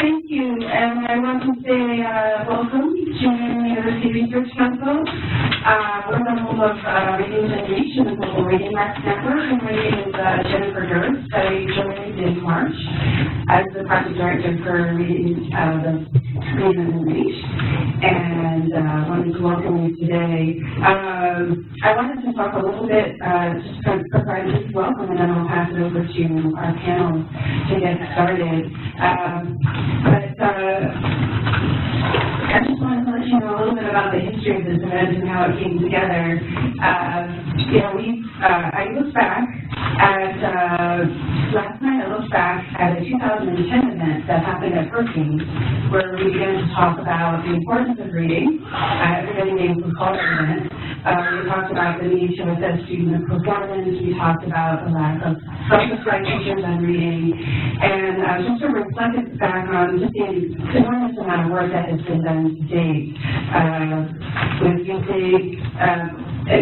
Thank you, and I want to say welcome to GRN URC Research Council. We're the home of Reading and Reach and the Global Reading Max Network, and my name is Jennifer Durst. I joined in March as the project director for Reading and Reach, and I wanted to welcome you today. I wanted to talk a little bit, just to provide a welcome, and then I'll pass it over to our panel to get started. I just wanted to let you know a little bit about the history of this event and how it came together. I looked back at, last night I looked back at a 2010 event that happened at Brookings, where we began to talk about the importance of reading. Everybody named the call event. We talked about the need to assess student performance. We talked about the lack of focus by teachers on reading, and just to reflect back on just the enormous amount of work that has been done to date with investing in 88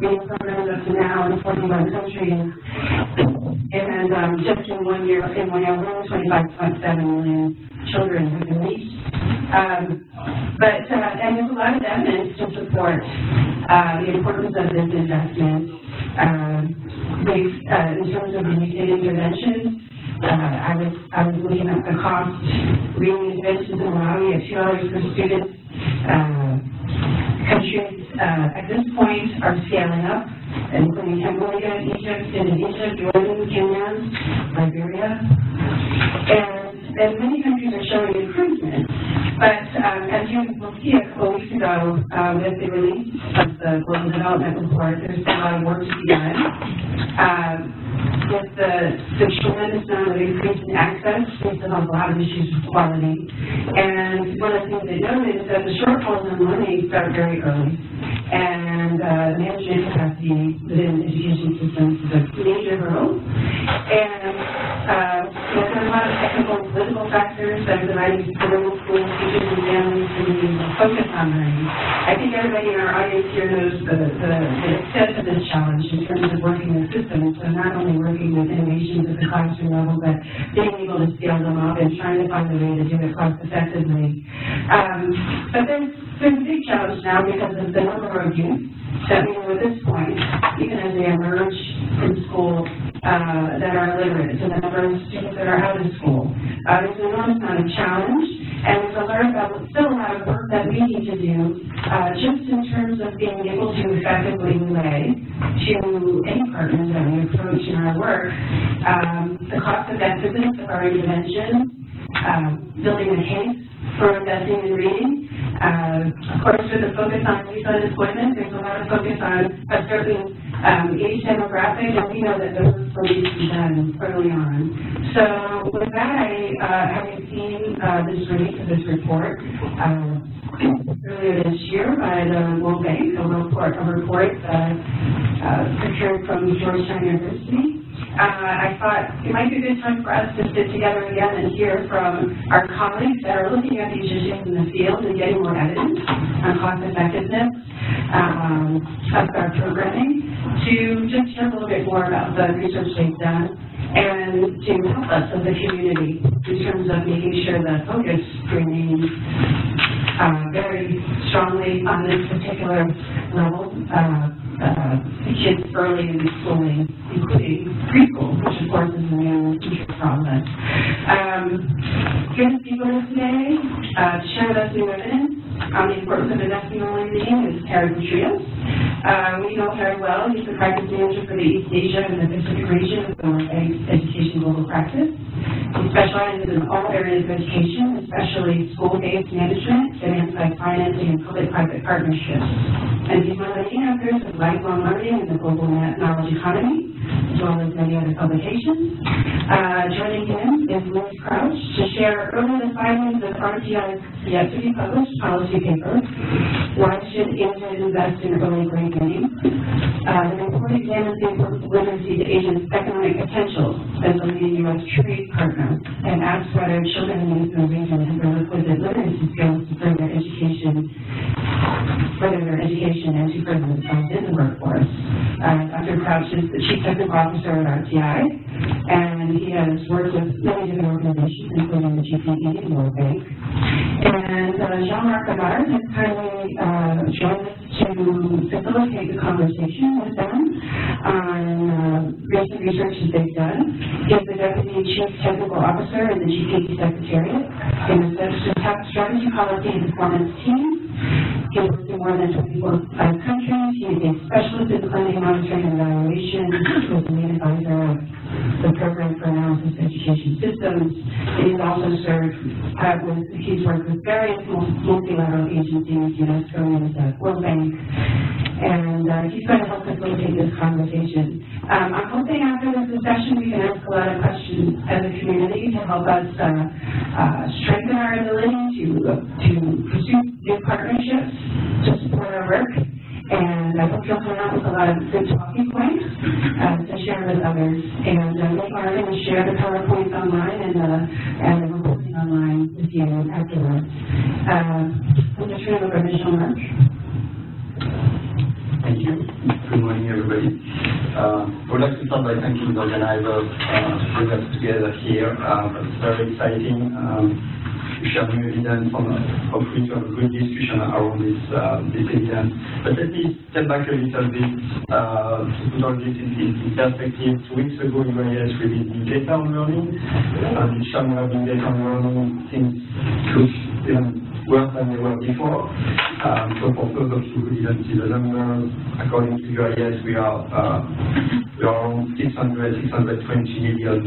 reading programs up to now in 41 countries, and just in 1 year, only 25.7 million children have been reached. And there's a lot of evidence to support the importance of this investment. In terms of reading interventions, I was looking at the cost. Reading interventions in Malawi at $2 per student. Countries at this point are scaling up, including Cambodia, Indonesia, Jordan, Kenya, Liberia, and many countries are showing improvement. But as you will see a couple weeks ago with the release of the Global Development Report, there's still a lot of work to be done. With the tremendous amount of increase in access, we still have a lot of issues with quality. And one of the things they noted is that the shortfalls in learning start very early. And management capacity within education systems is a major hurdle. And there are a lot of technical and political factors that are dividing schools, teachers, and families to focus on learning. I think everybody in our audience here knows the extent of this challenge in terms of working with systems. So not only working with innovations at the classroom level, but being able to scale them up and trying to find a way to do it cost effectively. But there's a big challenge now because of the number of youth that we know at this point, even as they emerge from school, that are illiterate, and the number of students that are out of school. There's an enormous amount of challenge, and there's still a lot of work that we need to do just in terms of being able to effectively relay to any partners that we approach in our work the cost effectiveness of our intervention, building a case for investing in reading. Of course, with the focus on youth unemployment, there's a lot of focus on a certain age demographic, and we know that the work needs to be done early on. So with that, having seen this release of this report earlier this year by the World Bank, a report procured from Georgetown University, I thought it might be a good time for us to sit together again and hear from our colleagues that are looking at these issues in the field and getting more evidence on cost effectiveness of our programming, to just hear a little bit more about the research they've done and to help us as a community in terms of making sure the focus remains very strongly on this particular level. Kids early in schooling, including preschool, which of course is a new teacher process. Here to speak with us today, to share with us new evidence on the importance of investing in early reading is Harry Patrinos. We know Harry well. He's the practice manager for the East Asia and the Pacific region of ORF Education Global Practice. He specializes in all areas of education, especially school-based management, demand-side financing, and public-private partnerships. And he's one of the key authors of lifelong learning in the global knowledge economy, as well as many other publications. Joining him is Liz Crouch to share early the findings of RTI's yet-to-be-published policy paper, Why Should Asians Invest in Early Grade Reading? The report examines the importance of literacy to Asians' economic potential as a leading U.S. trade partner, and asks whether children and youth in the region have the requisite literacy skills to further their education and to further themselves in the workforce. Dr. Crouch is the Chief Technical Officer at RTI, and he has worked with many different organizations, including the GPE and World Bank. And Jean-Marc Bernard has kindly joined us to facilitate the conversation with them on recent research that they've done. He's the Deputy Chief Technical Officer in the GPE Secretariat in the Strategy, Policy, and Performance team. He works in more than 24 countries. He is a specialist in planning, monitoring, and evaluation. He was the main advisor of the Program for Analysis of Education Systems. And he's also served he's worked with various multilateral agencies, UNESCO, UNICEF, World Bank, and he's going to help facilitate this conversation. I'm hoping after this discussion we can ask a lot of questions as a community to help us strengthen our ability to pursue new partnerships to support our work. And I hope you'll come out with a lot of good talking points to share with others. And we are going to share the PowerPoints online and the recording online with you afterwards. I'm going to turn it over to Jean-Marc. Thank you. Good morning, everybody. I would like to start by thanking the organizers to bring us together here. It's very exciting. To share new evidence and hopefully to have a good discussion around this evidence. But let me step back a little bit to put all this in perspective. 2 weeks ago, UIS released the data on learning, and some learning data on learning things look even worse than they were before. So for those of you who didn't see the numbers, according to UIS, we are around 620 million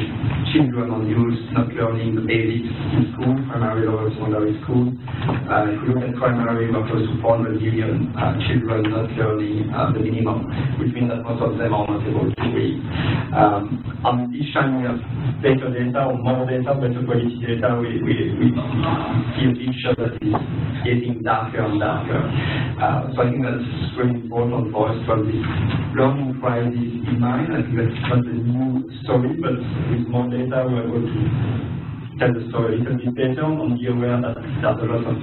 children on youth not learning the basics in school, primary or secondary school. If you look at primary, we're close to 400 million children not learning the minimum, which means that most of them are not able to read. On each time we have better data or more data, better quality data, we see a picture that is getting darker and darker. So I think that's really important for us to have this learning crisis in mind. I think that's not a new story, but with more data we're able to tell the story a little bit better and be aware that there's a lot of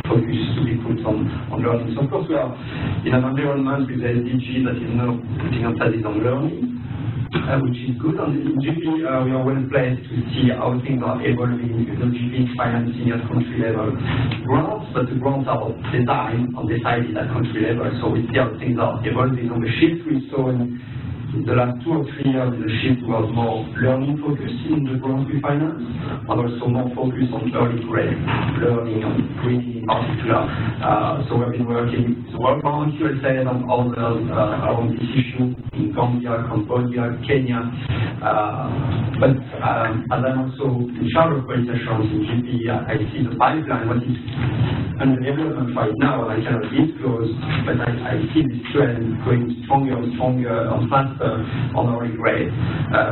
focus to be put on learning. So of course we are in an environment with SDG that is now putting emphasis on learning. Which is good. And in GP, we are well placed to see how things are evolving. Because GP is financing at country level grants, but the grants are designed and decided at country level. So we see how things are evolving. On the shift we saw in the last 2 or 3 years, the shift was more learning focused in the grants we finance, and also more focused on early grade learning and reading in particular. So we've been working with the World Bank, USA, and others around this issue in Gambia, Cambodia, Kenya. But as I'm also in charge of quality assurance in GP, I see the pipeline, what is under development right now, and I cannot disclose, but I see this trend going stronger and stronger and faster on early grade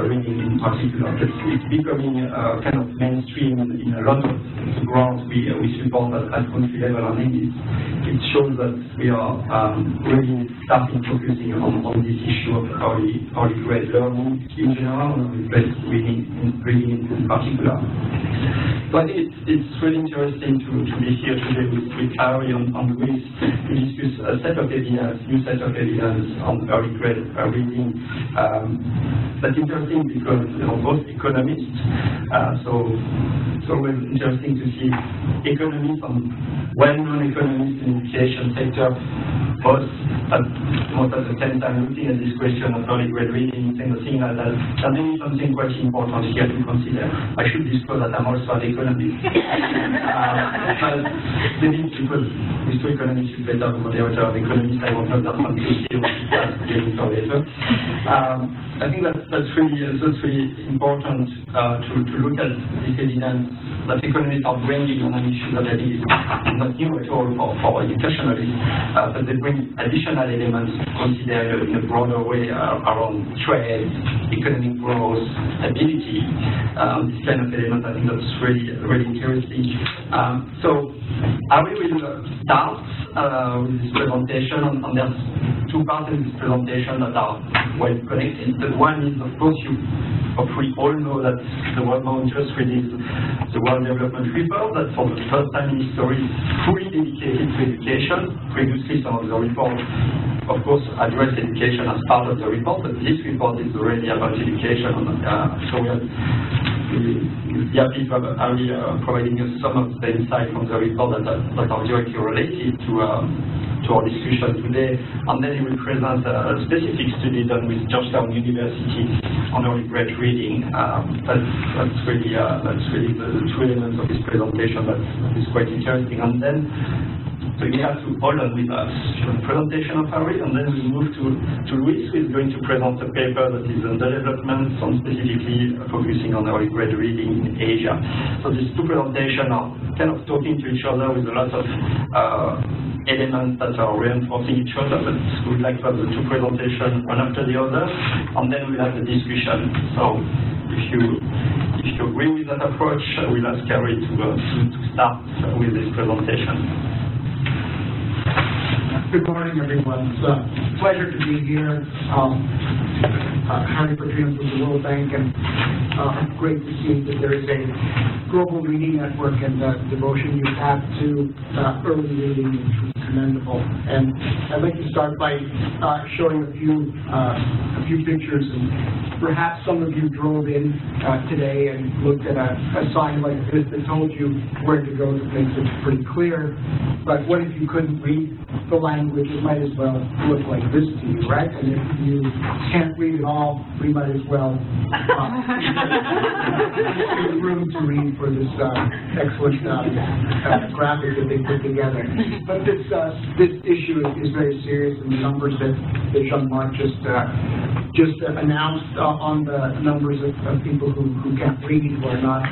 reading in particular. It's becoming kind of mainstream in a lot of the grants we support at country level. I think it shows that we are really starting focusing on this issue of early grade learning in general and reading in particular. So I think it's really interesting to be here today with Harry and Luis to discuss a set of evidence, new set of evidence on early grade reading. That's interesting because both economists, so it's always interesting to see economists and well-known economists in the education sector both almost at the same time looking at this question of early grade reading and saying that there may be something quite important here to consider. I should disclose that I'm also an economist. But maybe because with two economists you better the moderator of economists, I won't have that one to see what that's getting for later. I think that's really important to look at this evidence that economists are bringing on an issue that I think is not new at all for educationalists, but they bring additional elements to consider in a broader way around trade, economic growth, stability. This kind of element, I think that's really interesting. So I will start with this presentation, and there's 2 parts of this presentation that are well connected. The one is, of course, you hopefully all know that the World Bank just released the World Development Report that for the first time in history is fully dedicated to education. Previously, some of the reports of course, address education as part of the report, but this report is really about education. So we are happy to have Ari providing us some of the insight from the report that are directly related to our discussion today. And then he will present a specific study done with Georgetown University on early grade reading. That's really the two elements of this presentation that is quite interesting. And then so you have to hold on with us for the presentation of Ari, and then we move to Luis, who is going to present a paper that is under development, some specifically focusing on early grade reading in Asia. So these two presentations are kind of talking to each other with a lot of elements that are reinforcing each other, but we would like to have the two presentations one after the other, and then we'll have the discussion. So if you agree with that approach, we'll ask Ari to start with this presentation. Good morning, everyone. It's a pleasure to be here. Jean-Marc Patrinos with the World Bank, and it's great to see that there is a global reading network, and the devotion you have to early reading is commendable. And I'd like to start by showing a few pictures. And perhaps some of you drove in today and looked at a sign like this that told you where to go, that makes it pretty clear. But what if you couldn't read the language? It might as well look like this to you, right? And if you can't read at all, we might as well give room to read for this excellent graphic that they put together. But this issue is very serious, and the numbers that Jean-Marc just announced on the numbers of people who can't read, who are not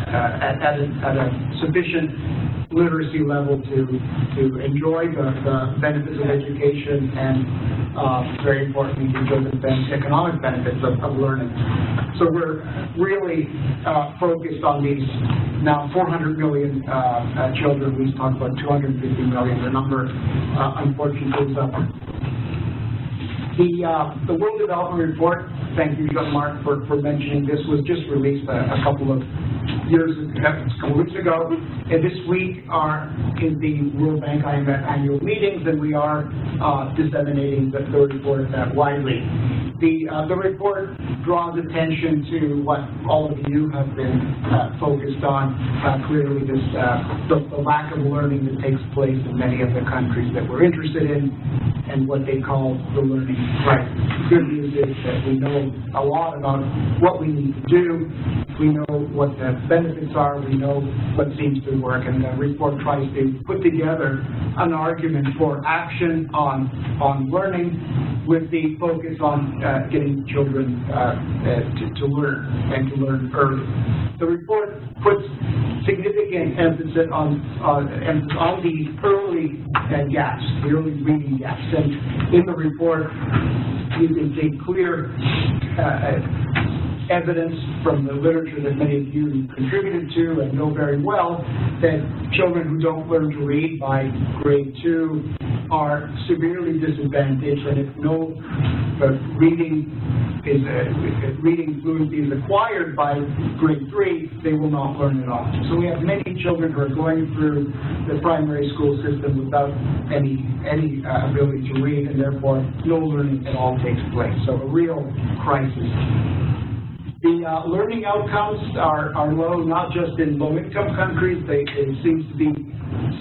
at a sufficient literacy level to enjoy the benefits of education, and very importantly, to enjoy the economic benefits of learning. So we're really focused on these now 400 million children. We talked about 250 million. The number, unfortunately, is up. The World Development Report, thank you, Jean-Marc, for mentioning this, was just released a couple of weeks ago. And this week in the World Bank IMF annual meetings, and we are disseminating the report widely. The report draws attention to what all of you have been focused on, clearly the lack of learning that takes place in many of the countries that we're interested in, and what they call the learning crisis. The good news is that we know a lot about what we need to do. We know what the benefits are. We know what seems to work, and the report tries to put together an argument for action on learning, with the focus on getting children to learn, and to learn early. The report puts significant emphasis on the early gaps, the early reading gaps. And in the report, you can see clear evidence from the literature that many of you contributed to and know very well, that children who don't learn to read by grade 2 are severely disadvantaged, and if no reading fluency is acquired by grade 3, they will not learn at all. So we have many children who are going through the primary school system without any ability to read, and therefore no learning at all takes place. So a real crisis. The learning outcomes are low, not just in low-income countries. It seems to be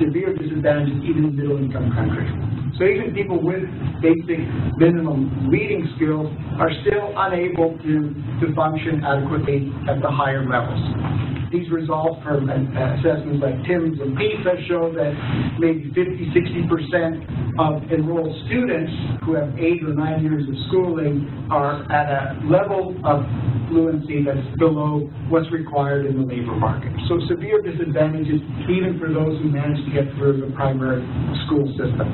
severe disadvantage even in middle-income countries. So even people with basic minimum reading skills are still unable to function adequately at the higher levels. These results from assessments like TIMSS and PISA show that maybe 50–60% of enrolled students who have 8 or 9 years of schooling are at a level of fluency that's below what's required in the labor market. So severe disadvantages even for those who manage to get through the primary school system.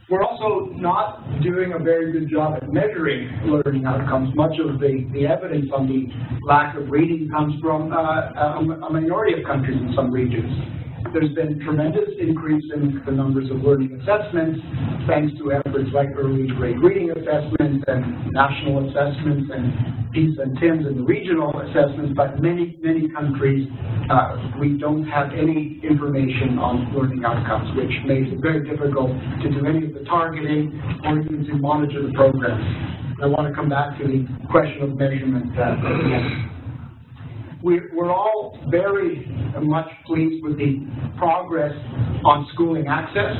We're also not doing a very good job at measuring learning outcomes. Much of the evidence on the lack of reading comes from a minority of countries in some regions. There's been tremendous increase in the numbers of learning assessments, thanks to efforts like early grade reading assessments and national assessments and PISA and TIMSS and the regional assessments, but many countries, we don't have any information on learning outcomes, which makes it very difficult to do any of the targeting or even to monitor the programs. I want to come back to the question of measurement again. We're all very much pleased with the progress on schooling access.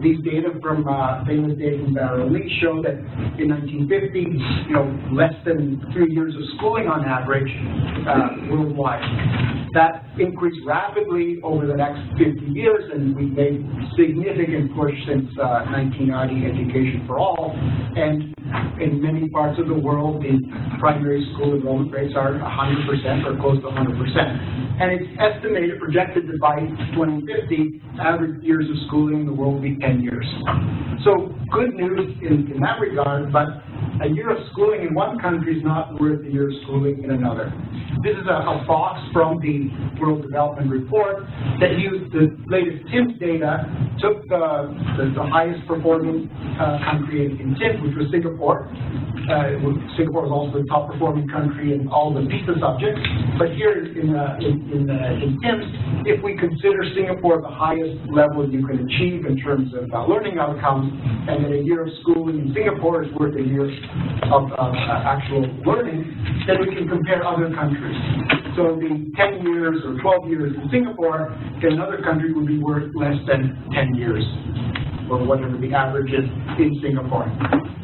These data from famous data from Barrow-Lee show that in 1950, less than 3 years of schooling on average worldwide. That increased rapidly over the next 50 years, and we've made significant push since 1990, Education for All. And in many parts of the world, the primary school enrollment rates are 100% or close to 100%. And it's estimated, projected that by 2050, average years of schooling in the world will be 10 years. So good news in that regard, but a year of schooling in one country is not worth a year of schooling in another. This is a box from the World Development Report that used the latest TIMSS data, took the highest performing country in TIMSS, which was Singapore. Singapore is also the top performing country in all the PISA subjects. But here in TIMSS, if we consider Singapore the highest level you can achieve in terms of learning outcomes, and that a year of schooling in Singapore is worth a year of actual learning, then we can compare other countries. So the 10 years or 12 years in Singapore in another country would be worth less than 10 years, or whatever the average is in Singapore.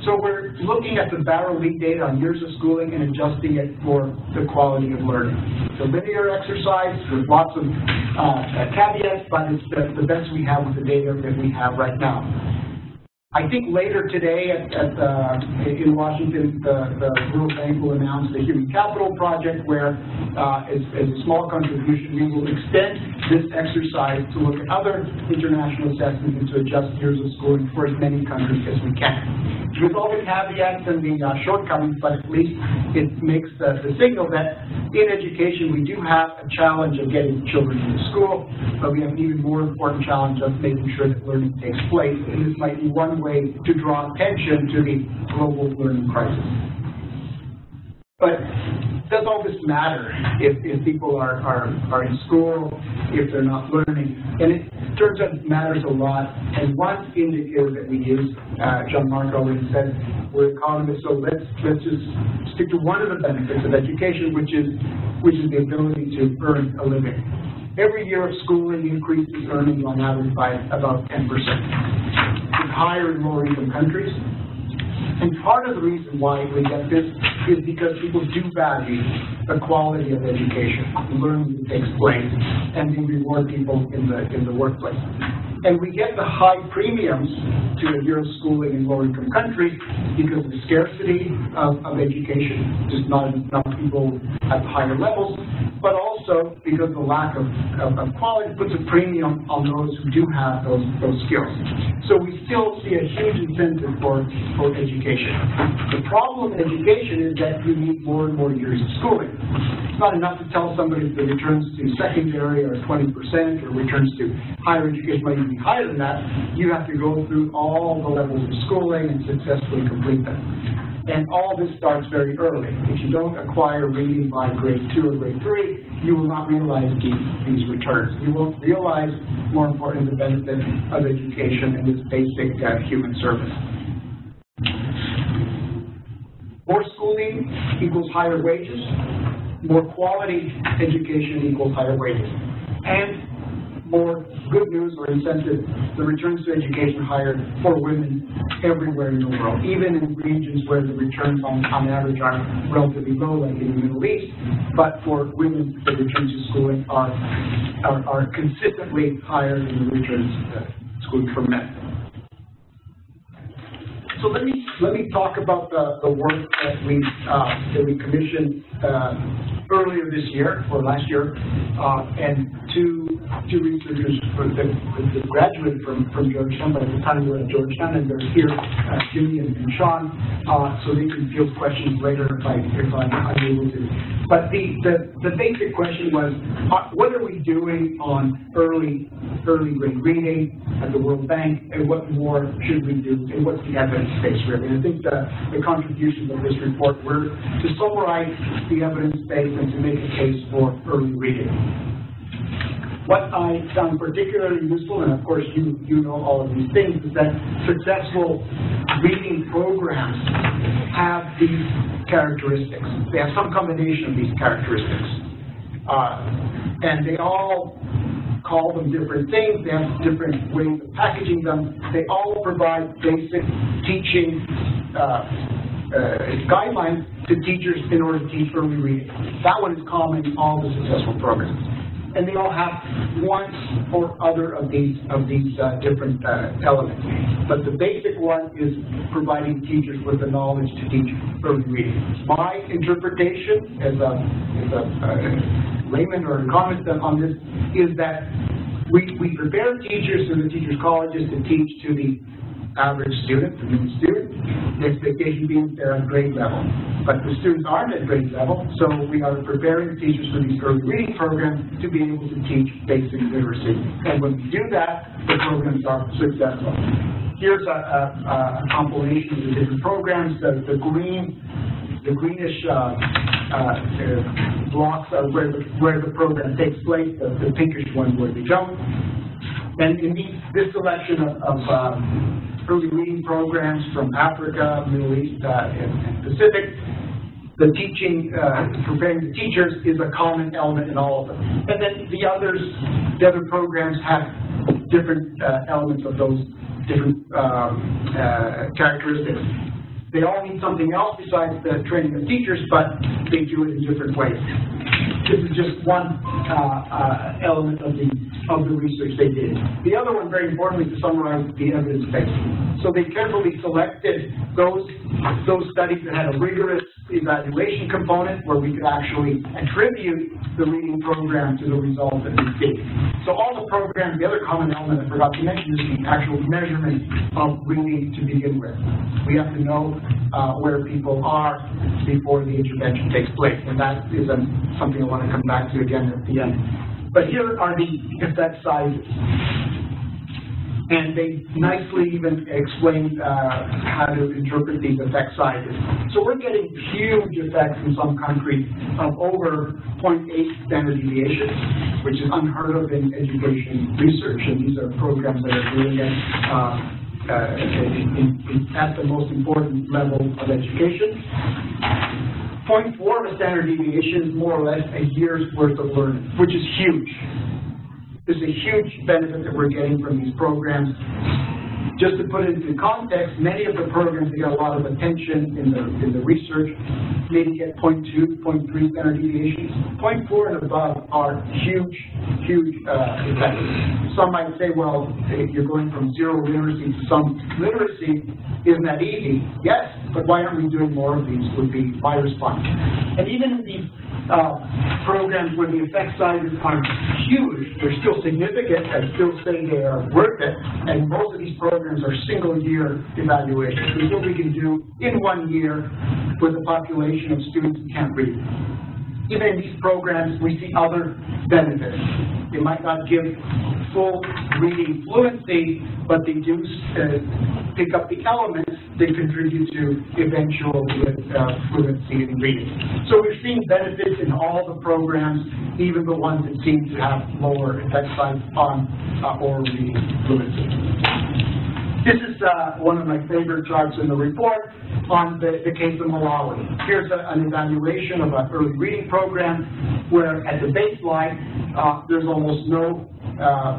So we're looking at the Barrow-Lee data on years of schooling and adjusting it for the quality of learning. So linear exercise with lots of caveats, but it's the best we have with the data that we have right now. I think later today in Washington, the World Bank will announce the Human Capital Project, where as a small contribution, we will extend this exercise to look at other international assessments and to adjust years of schooling for as many countries as we can. With all the caveats and the shortcomings, but at least it makes the signal that in education we do have a challenge of getting children into school, but we have an even more important challenge of making sure that learning takes place, and this might be one way to draw attention to the global learning crisis. But does all this matter if people are in school, if they're not learning? And it turns out it matters a lot. And one indicator that we use, Jean-Marc already said, we're economists, so let's just stick to one of the benefits of education, which is the ability to earn a living. Every year of schooling increases earnings on average by about 10%. It's higher in lower income countries. And part of the reason why we get this is because people do value the quality of education, learning that takes place, and we reward people in the workplace. And we get the high premiums to a year of schooling in lower-income countries because of the scarcity of education, just not enough people at the higher levels, but also because the lack of quality puts a premium on those who do have those skills. So we still see a huge incentive for education. The problem in education is that you need more and more years of schooling. It's not enough to tell somebody that returns to secondary are 20% or returns to higher education might even be higher than that. You have to go through all the levels of schooling and successfully complete them. And all this starts very early. If you don't acquire reading by grade 2 or grade 3, you will not realize these returns. You won't realize, more importantly, the benefit of education and this basic human service. More schooling equals higher wages. More quality education equals higher wages. And more good news or incentive, the returns to education higher for women everywhere in the world, even in regions where the returns on average are relatively low, like in the Middle East, but for women, the returns to schooling are consistently higher than the returns to schooling for men. So let me talk about the work that we commissioned earlier this year or last year, and two researchers that graduated from Georgetown, but at the time we were at Georgetown, and they're here, Jimmy and Sean, so they can field questions later if I'm able to. But the basic question was, what are we doing on early grade reading at the World Bank, and what more should we do, and what's the evidence base really? And I think the contributions of this report were to summarize the evidence base and to make a case for early reading. What I found particularly useful, and of course you know all of these things, is that successful reading programs have these characteristics. They have some combination of these characteristics. And they all call them different things. They have different ways of packaging them. They all provide basic teaching guidelines to teachers in order to teach early reading. That one is common in all the successful programs. And they all have one or other of these different elements. But the basic one is providing teachers with the knowledge to teach early reading. My interpretation as a layman or economist on this is that we prepare teachers through the teachers' colleges to teach to the average student, the new student, the expectation being they're at grade level. But the students aren't at grade level, so we are preparing teachers for these early reading programs to be able to teach basic literacy. And when we do that, the programs are successful. Here's a compilation of the different programs. The greenish blocks are where the program takes place, the pinkish ones where they don't. And in this selection of early reading programs from Africa, Middle East, and Pacific, the teaching, preparing the teachers is a common element in all of them. And then the other programs have different elements of those different characteristics. They all need something else besides the training of teachers, but they do it in different ways. This is just one element of the research they did. The other one, very importantly, to summarize the evidence base. So they carefully selected those studies that had a rigorous evaluation component where we could actually attribute the reading program to the results that we see. So all the programs, the other common element I forgot to mention is the actual measurement of reading to begin with. We have to know where people are before the intervention takes place, and that is something I want to come back to again at the end. But here are the effect sizes. And they nicely even explained how to interpret these effect sizes. So we're getting huge effects in some countries of over 0.8 standard deviations, which is unheard of in education research. And these are programs that are doing it at the most important level of education. 0.4 of a standard deviation is more or less a year's worth of learning, which is huge. There's a huge benefit that we're getting from these programs. Just to put it into context, many of the programs that get a lot of attention in the research maybe get 0.2, 0.3 standard deviations. 0.4 and above are huge effects. Some might say, well, if you're going from zero literacy to some literacy, isn't that easy? Yes, but why aren't we doing more of these would be my response. And even in these programs where the effect sizes are huge, they're still significant and still say they are worth it, and most of these programs are single-year evaluations. This is what we can do in 1 year with a population of students who can't read. Even in these programs, we see other benefits. They might not give full reading fluency, but they do pick up the elements that contribute to eventual fluency in reading. So we're seeing benefits in all the programs, even the ones that seem to have lower effect size on oral reading fluency. This is one of my favorite charts in the report on the case of Malawi. Here's an evaluation of an early reading program where at the baseline there's almost no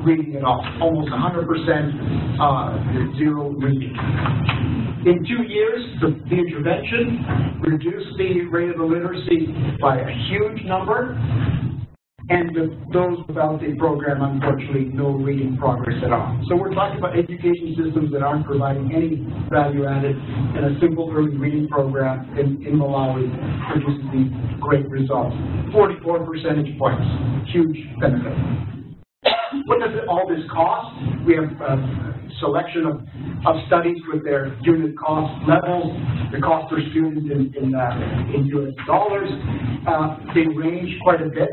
reading at all, almost 100% zero reading. In 2 years, the intervention reduced the rate of illiteracy by a huge number. and those without a program, unfortunately, no reading progress at all. So we're talking about education systems that aren't providing any value added, and a simple early reading program in Malawi produces these great results. 44 percentage points, huge benefit. What does all this cost? We have a selection of studies with their unit cost levels, the cost per student in US dollars. They range quite a bit.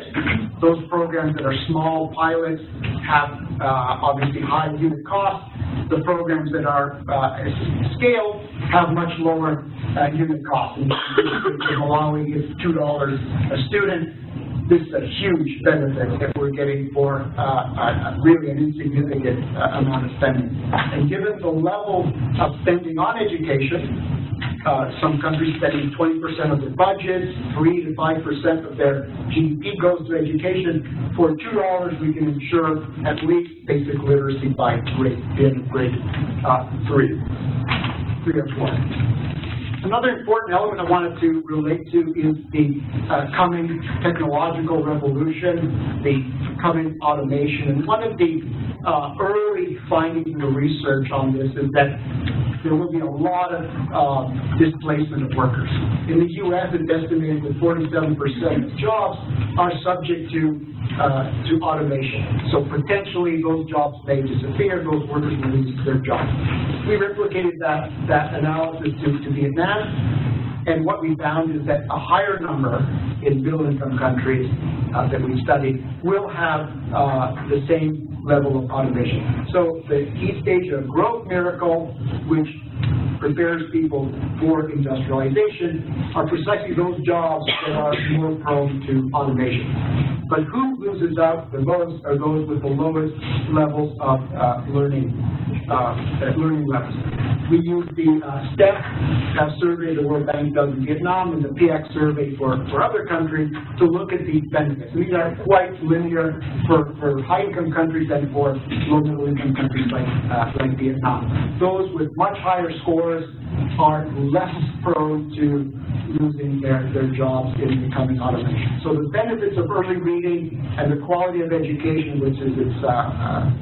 Those programs that are small pilots have obviously high unit costs. The programs that are scaled have much lower unit costs. In Malawi, it's $2 a student. This is a huge benefit that we're getting for really an insignificant amount of spending. And given the level of spending on education, some countries spending 20% of their budgets, 3 to 5% of their GDP goes to education. For $2, we can ensure at least basic literacy by grade 3 or 4. Another important element I wanted to relate to is the coming technological revolution, the coming automation. And one of the early findings in the research on this is that there will be a lot of displacement of workers. In the U.S., it's estimated that 47% of jobs are subject to automation. So potentially those jobs may disappear, those workers will lose their jobs. We replicated that analysis to Vietnam, and what we found is that a higher number in middle-income countries that we studied will have the same level of automation. So the key stage of growth miracle, which prepares people for industrialization, are precisely those jobs that are more prone to automation. But who loses out the most are those with the lowest levels of learning levels. We use the STEP survey the World Bank does in Vietnam and the PX survey for other countries to look at these benefits. And these are quite linear for high-income countries and for low-middle-income countries like Vietnam. Those with much higher scores are less prone to losing their jobs in the coming automation. So the benefits of early reading and the quality of education, which is its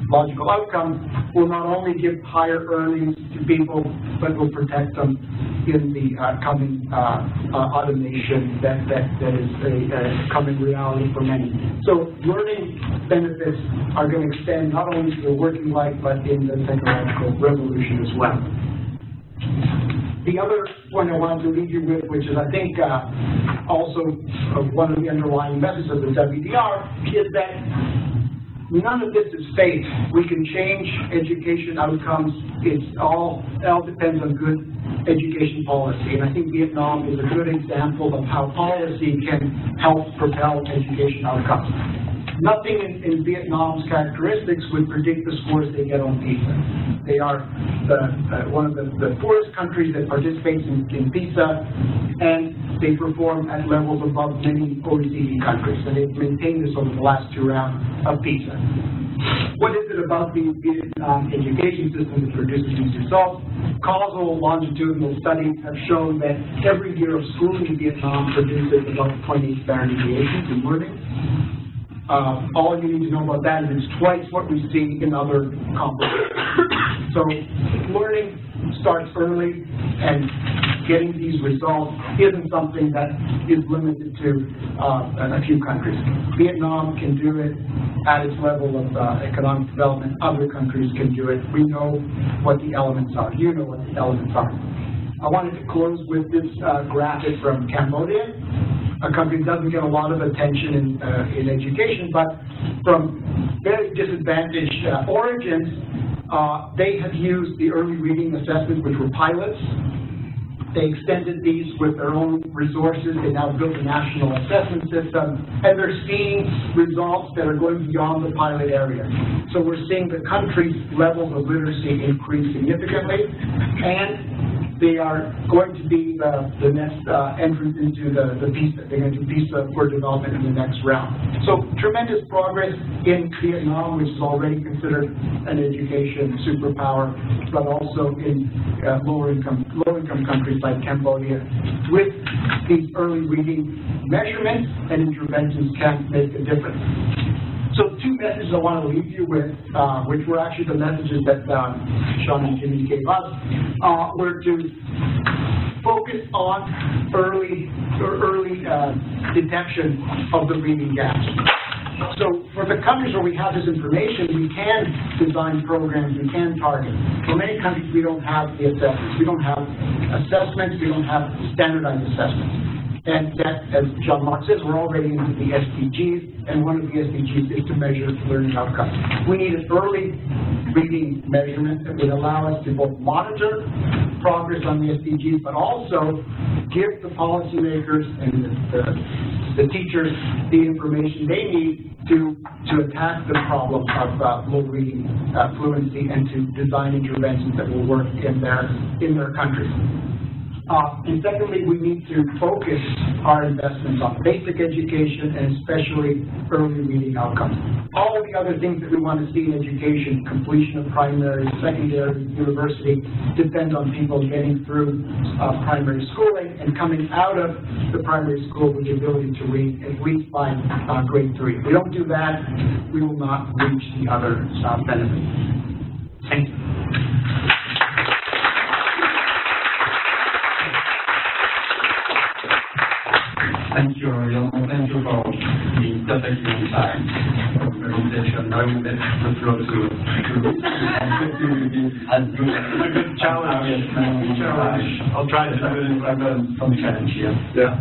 logical outcome, will not only give higher earnings to people, but will protect them in the coming automation that is a coming reality for many. So learning benefits are going to extend not only to the working life, but in the technological revolution as well. The other point I wanted to leave you with, which is I think also one of the underlying messages of the WDR, is that none of this is fate. We can change education outcomes. It all depends on good education policy. And I think Vietnam is a good example of how policy can help propel education outcomes. Nothing in Vietnam's characteristics would predict the scores they get on PISA. They are one of the poorest countries that participates in PISA, and they perform at levels above many OECD countries. And they've maintained this over the last 2 rounds of PISA. What is it about the Vietnam education system that produces these results? Causal longitudinal studies have shown that every year of schooling in Vietnam produces about 28 standard deviations in learning. All you need to know about that is it's twice what we see in other comparable. So learning starts early, and getting these results isn't something that is limited to a few countries. Vietnam can do it at its level of economic development. Other countries can do it. We know what the elements are. You know what the elements are. I wanted to close with this graphic from Cambodia, a country that doesn't get a lot of attention in education, but from very disadvantaged origins, they have used the early reading assessments, which were pilots. They extended these with their own resources. They now built a national assessment system, and they're seeing results that are going beyond the pilot area. So we're seeing the country's levels of literacy increase significantly, and they are going to be the next entrance into the PISA. They're going to do PISA for development in the next round. So tremendous progress in Vietnam, which is already considered an education superpower, but also in low-income countries like Cambodia. With these early reading measurements and interventions can make a difference. messages I want to leave you with, which were actually the messages that Sean and Jimmy gave us, were to focus on early detection of the reading gaps. So for the countries where we have this information, we can design programs, we can target. For many countries, we don't have the assessments. We don't have assessments, we don't have standardized assessments. And that, as Jean-Marc says, we're already into the SDGs, and one of the SDGs is to measure learning outcomes. We need an early reading measurement that would allow us to both monitor progress on the SDGs, but also give the policymakers and the teachers the information they need to attack the problem of low reading fluency and to design interventions that will work in their countries. And secondly, we need to focus our investments on basic education and especially early reading outcomes. All of the other things that we want to see in education, completion of primary, secondary, university, depend on people getting through primary schooling and coming out of the primary school with the ability to read at least by grade 3. If we don't do that, we will not reach the other benefits. Thank you. Thank you, Jean-Marc. Thank you for the perfectly on time presentation. I will let the floor to as good as a good challenge. I'll try to do it in from the challenge here. Yeah.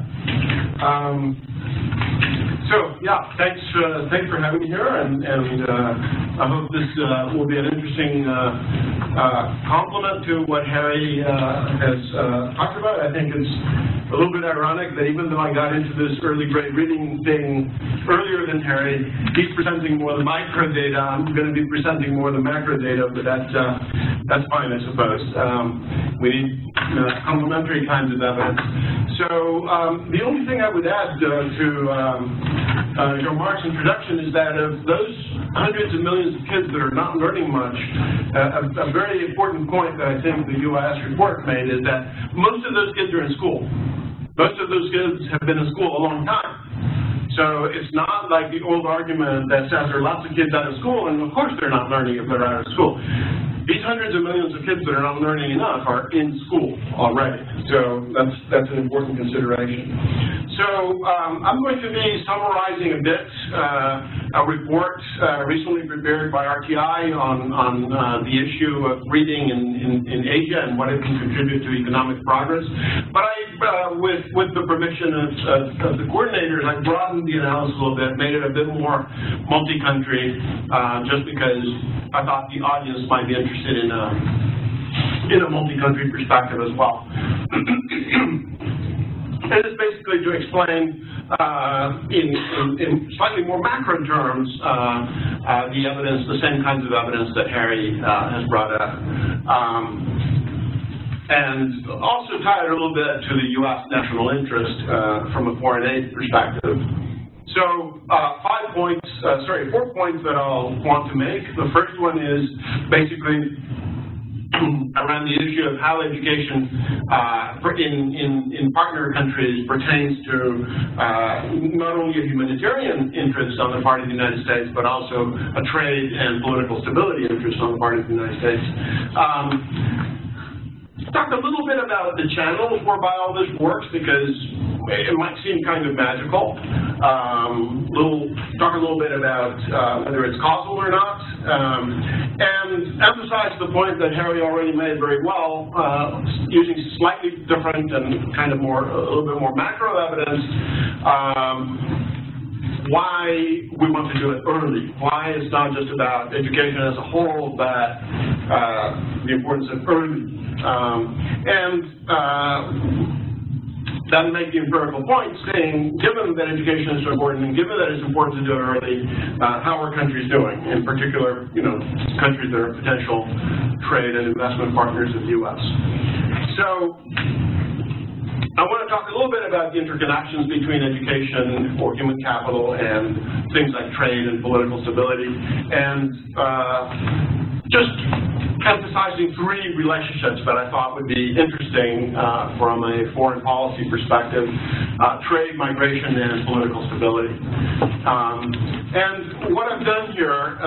So yeah, thanks for having me here, and I hope this will be an interesting complement to what Harry has talked about. I think it's a little bit ironic that even though I got into this early grade reading thing earlier than Harry, he's presenting more of the micro data. I'm going to be presenting more of the macro data, but that's fine, I suppose. We need complementary kinds of evidence. So the only thing I would add to Jean-Marc's introduction is that of those hundreds of millions of kids that are not learning much, a very important point that I think the UIS report made is that most of those kids are in school. Most of those kids have been in school a long time. So it's not like the old argument that says there are lots of kids out of school, and of course they're not learning if they're out of school. These hundreds of millions of kids that are not learning enough are in school already. So that's an important consideration. So I'm going to be summarizing a bit a report recently prepared by RTI on the issue of reading in Asia and what it can contribute to economic progress. But with the permission of the coordinators, I broadened the analysis a little bit, made it a bit more multi-country, just because I thought the audience might be interested in a multi-country perspective as well. And it's basically to explain in slightly more macro terms the evidence, the same kinds of evidence that Harry has brought up. And also tie it a little bit to the U.S. national interest from a foreign aid perspective. So 4 points that I'll want to make. The first one is basically around the issue of how education in partner countries pertains to not only a humanitarian interest on the part of the United States, but also a trade and political stability interest on the part of the United States. Talk a little bit about the channels whereby all this works, because it might seem kind of magical. Talk a little bit about whether it's causal or not, and emphasize the point that Harry already made very well, using slightly different and kind of a little bit more macro evidence, why we want to do it early. Why it's not just about education as a whole, but the importance of early. Then make the empirical point saying, given that education is so important and given that it's important to do it early, how are countries doing? In particular, countries that are potential trade and investment partners of the U.S. So I want to talk a little bit about the interconnections between education or human capital and things like trade and political stability. And just emphasizing three relationships that I thought would be interesting from a foreign policy perspective: trade, migration, and political stability. And what I've done here,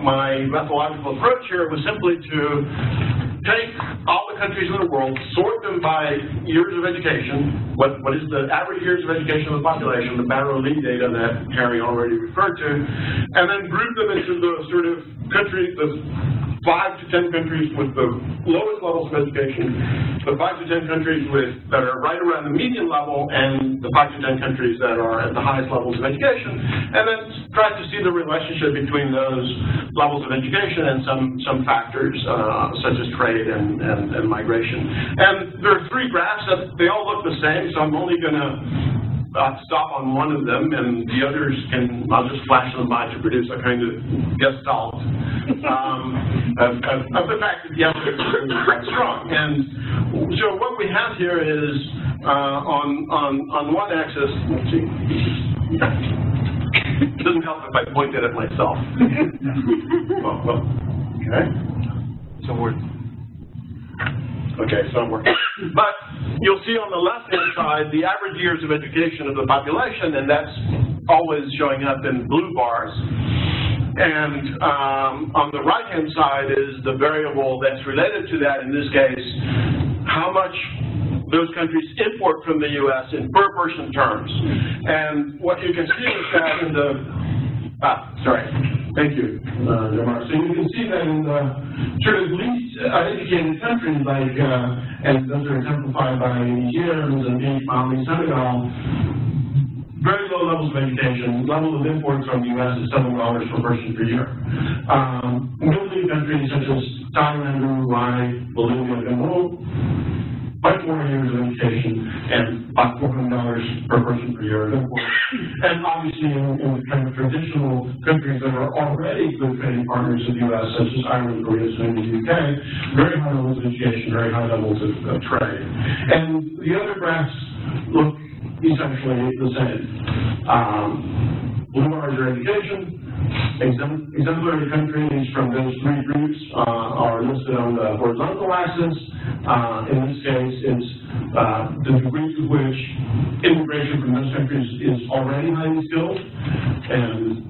my methodological approach here, was simply to take all the countries in the world, sort them by years of education, what is the average years of education of the population, the Barrow-Lee data that Harry already referred to, and then group them into the sort of countries, the 5 to 10 countries with the lowest levels of education, the 5 to 10 countries that are right around the median level, and the 5 to 10 countries that are at the highest levels of education, and then try to see the relationship between those levels of education and some factors such as trade and migration. And there are three graphs that they all look the same, so I'm only going to stop on one of them, and the others I'll just flash them by to produce a kind of gestalt of the fact that the evidence is quite strong. And so what we have here is on one axis, let's see, it doesn't help if I point it at myself. well, okay. So okay, so I'm working. But you'll see on the left-hand side the average years of education of the population, and that's always showing up in blue bars. And on the right-hand side is the variable that's related to that, in this case, how much those countries import from the U.S. in per-person terms. And what you can see is that in the thank you, Jean-Marc. So you can see that in the sort of least educated countries, like, and those are exemplified by Niger, Mozambique, Mali, Senegal, very low levels of education. Level of imports from the U.S. is $7 per person per year. Middle-income countries such as Thailand, Uruguay, Bolivia, and Peru, much more years of education and about $400 per person per year of imports. And obviously in the kind of traditional countries that are already good trading partners of the U.S., such as Ireland, Korea, and the UK, very high levels of education, very high levels of trade. And the other graphs look essentially the same. Blue bars are education. Exemplary countries from those three groups are listed on the horizontal axis. In this case, it's the degree to which immigration from those countries is already highly skilled, and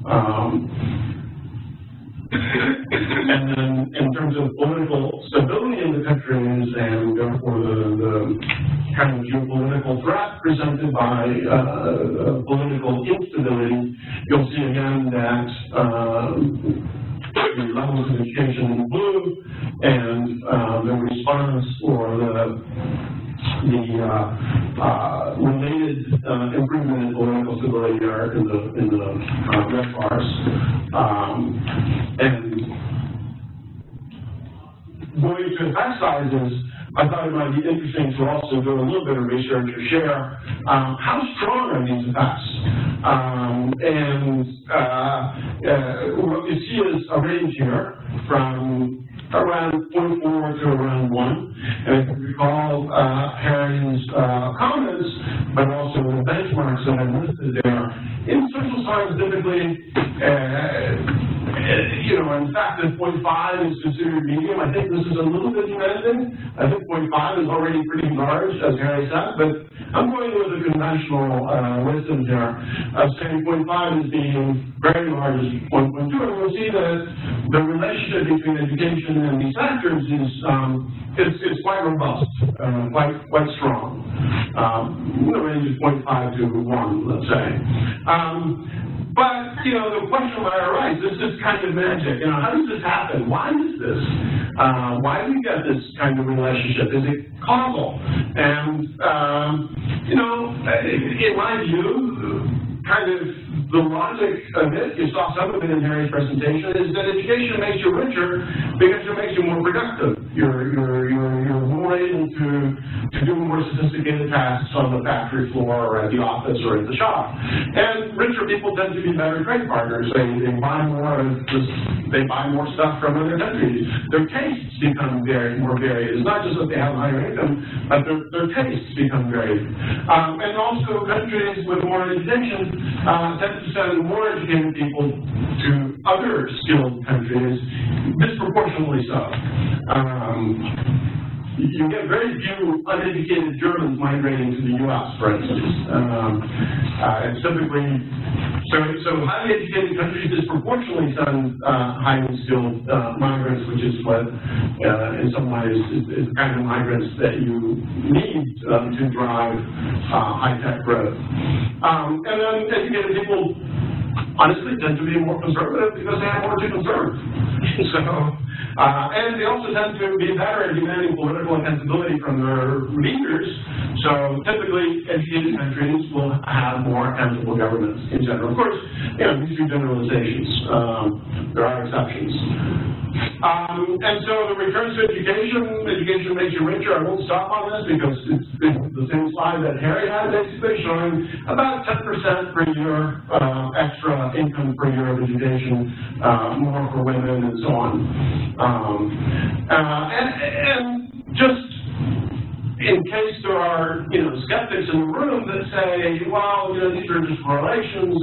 then in terms of political stability in the countries and therefore the kind of geopolitical threat presented by political instability, you'll see again that the levels of education in blue and the response or the related improvement in political stability are in the red bars. And going to effect sizes, I thought it might be interesting to also do a little bit of research or share how strong are these effects. What you see is a range here from around 0.4 to around 1. And if you recall Harry's comments, but also the benchmarks that I listed there, in social science typically, in fact, if 0.5 is considered medium, I think this is a little bit demanding. I think 0.5 is already pretty large, as Harry said, but I'm going with the conventional wisdom here of saying 0.5 is being very large as 1.2, and we'll see that the relationship between education and these factors is quite robust, quite strong. The range is 0.5 to 1, let's say. But, the question might arise, this is kind of magic. How does this happen? Why is this? Why do we get this kind of relationship? Is it causal? And, in my view, kind of the logic of it, you saw some of it in Harry's presentation, is that education makes you richer because it makes you more productive. You're more able to do more sophisticated tasks on the factory floor or at the office or at the shop. And richer people tend to be better trade partners. They buy more stuff from other countries. Their tastes become more varied. It's not just that they have higher income, but their tastes become varied. And also countries with more education tend to send more educated people to other skilled countries, disproportionately so. You get very few uneducated Germans migrating to the U.S., for instance. And typically, so highly educated countries disproportionately send highly skilled migrants, which is what, in some ways, is the kind of migrants that you need to drive high-tech growth. And then educated people honestly tend to be more conservative because they have more to conserve. And they also tend to be better at demanding political accountability from their leaders. So typically, educated countries will have more accountable governments in general. Of course, these are generalizations. There are exceptions. And so the returns to education makes you richer. I won't stop on this because it's the same slide that Harry had, basically showing about 10% per year extra income per year of education, more for women and so on. And just in case there are, skeptics in the room that say, well, these are just correlations,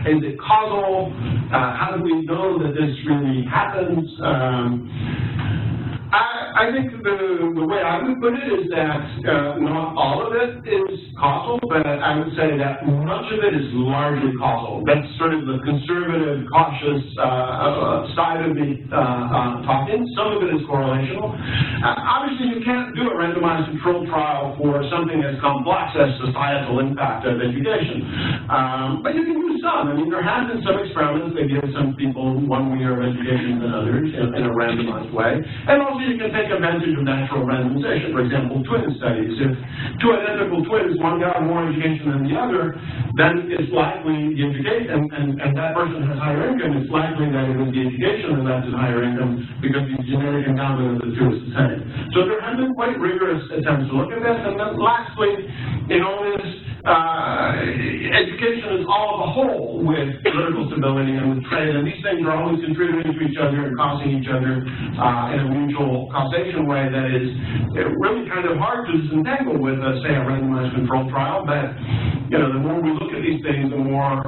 is it causal? How do we know that this really happens? I think the way I would put it is that not all of it is causal, but I would say that much of it is largely causal. That's sort of the conservative, cautious side of the talking. Some of it is correlational. Obviously, you can't do a randomized controlled trial for something as complex as societal impact of education. But you can do some. I mean, there have been some experiments that give some people one year of education than others in a randomized way. And also, you can take advantage of natural randomization. For example, twin studies. If two identical twins, one got more education than the other, then it's likely the education, and that person has higher income, it's likely that it was the education that led to higher income because the genetic endowment of the two is the same. So there have been quite rigorous attempts to look at this. And then lastly, in all this, education is all of a whole with political stability and with trade, and these things are always contributing to each other and causing each other in a mutual causation way that is really kind of hard to disentangle with, say, a randomized controlled trial. But the more we look at these things, the more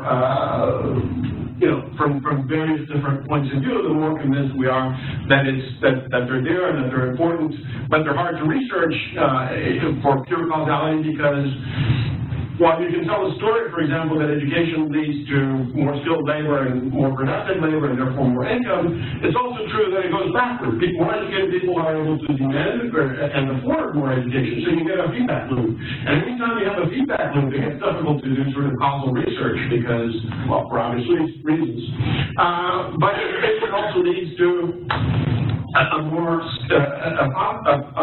from various different points of view, the more convinced we are that that they're there and that they're important, but they're hard to research for pure causality because while you can tell a story, for example, that education leads to more skilled labor and more productive labor and therefore more income, it's also true that it goes backward. More educated people are able to demand and afford more education, so you get a feedback loop. And anytime you have a feedback loop, it gets difficult to do sort of causal research because, well, for obvious reasons. But it also leads to a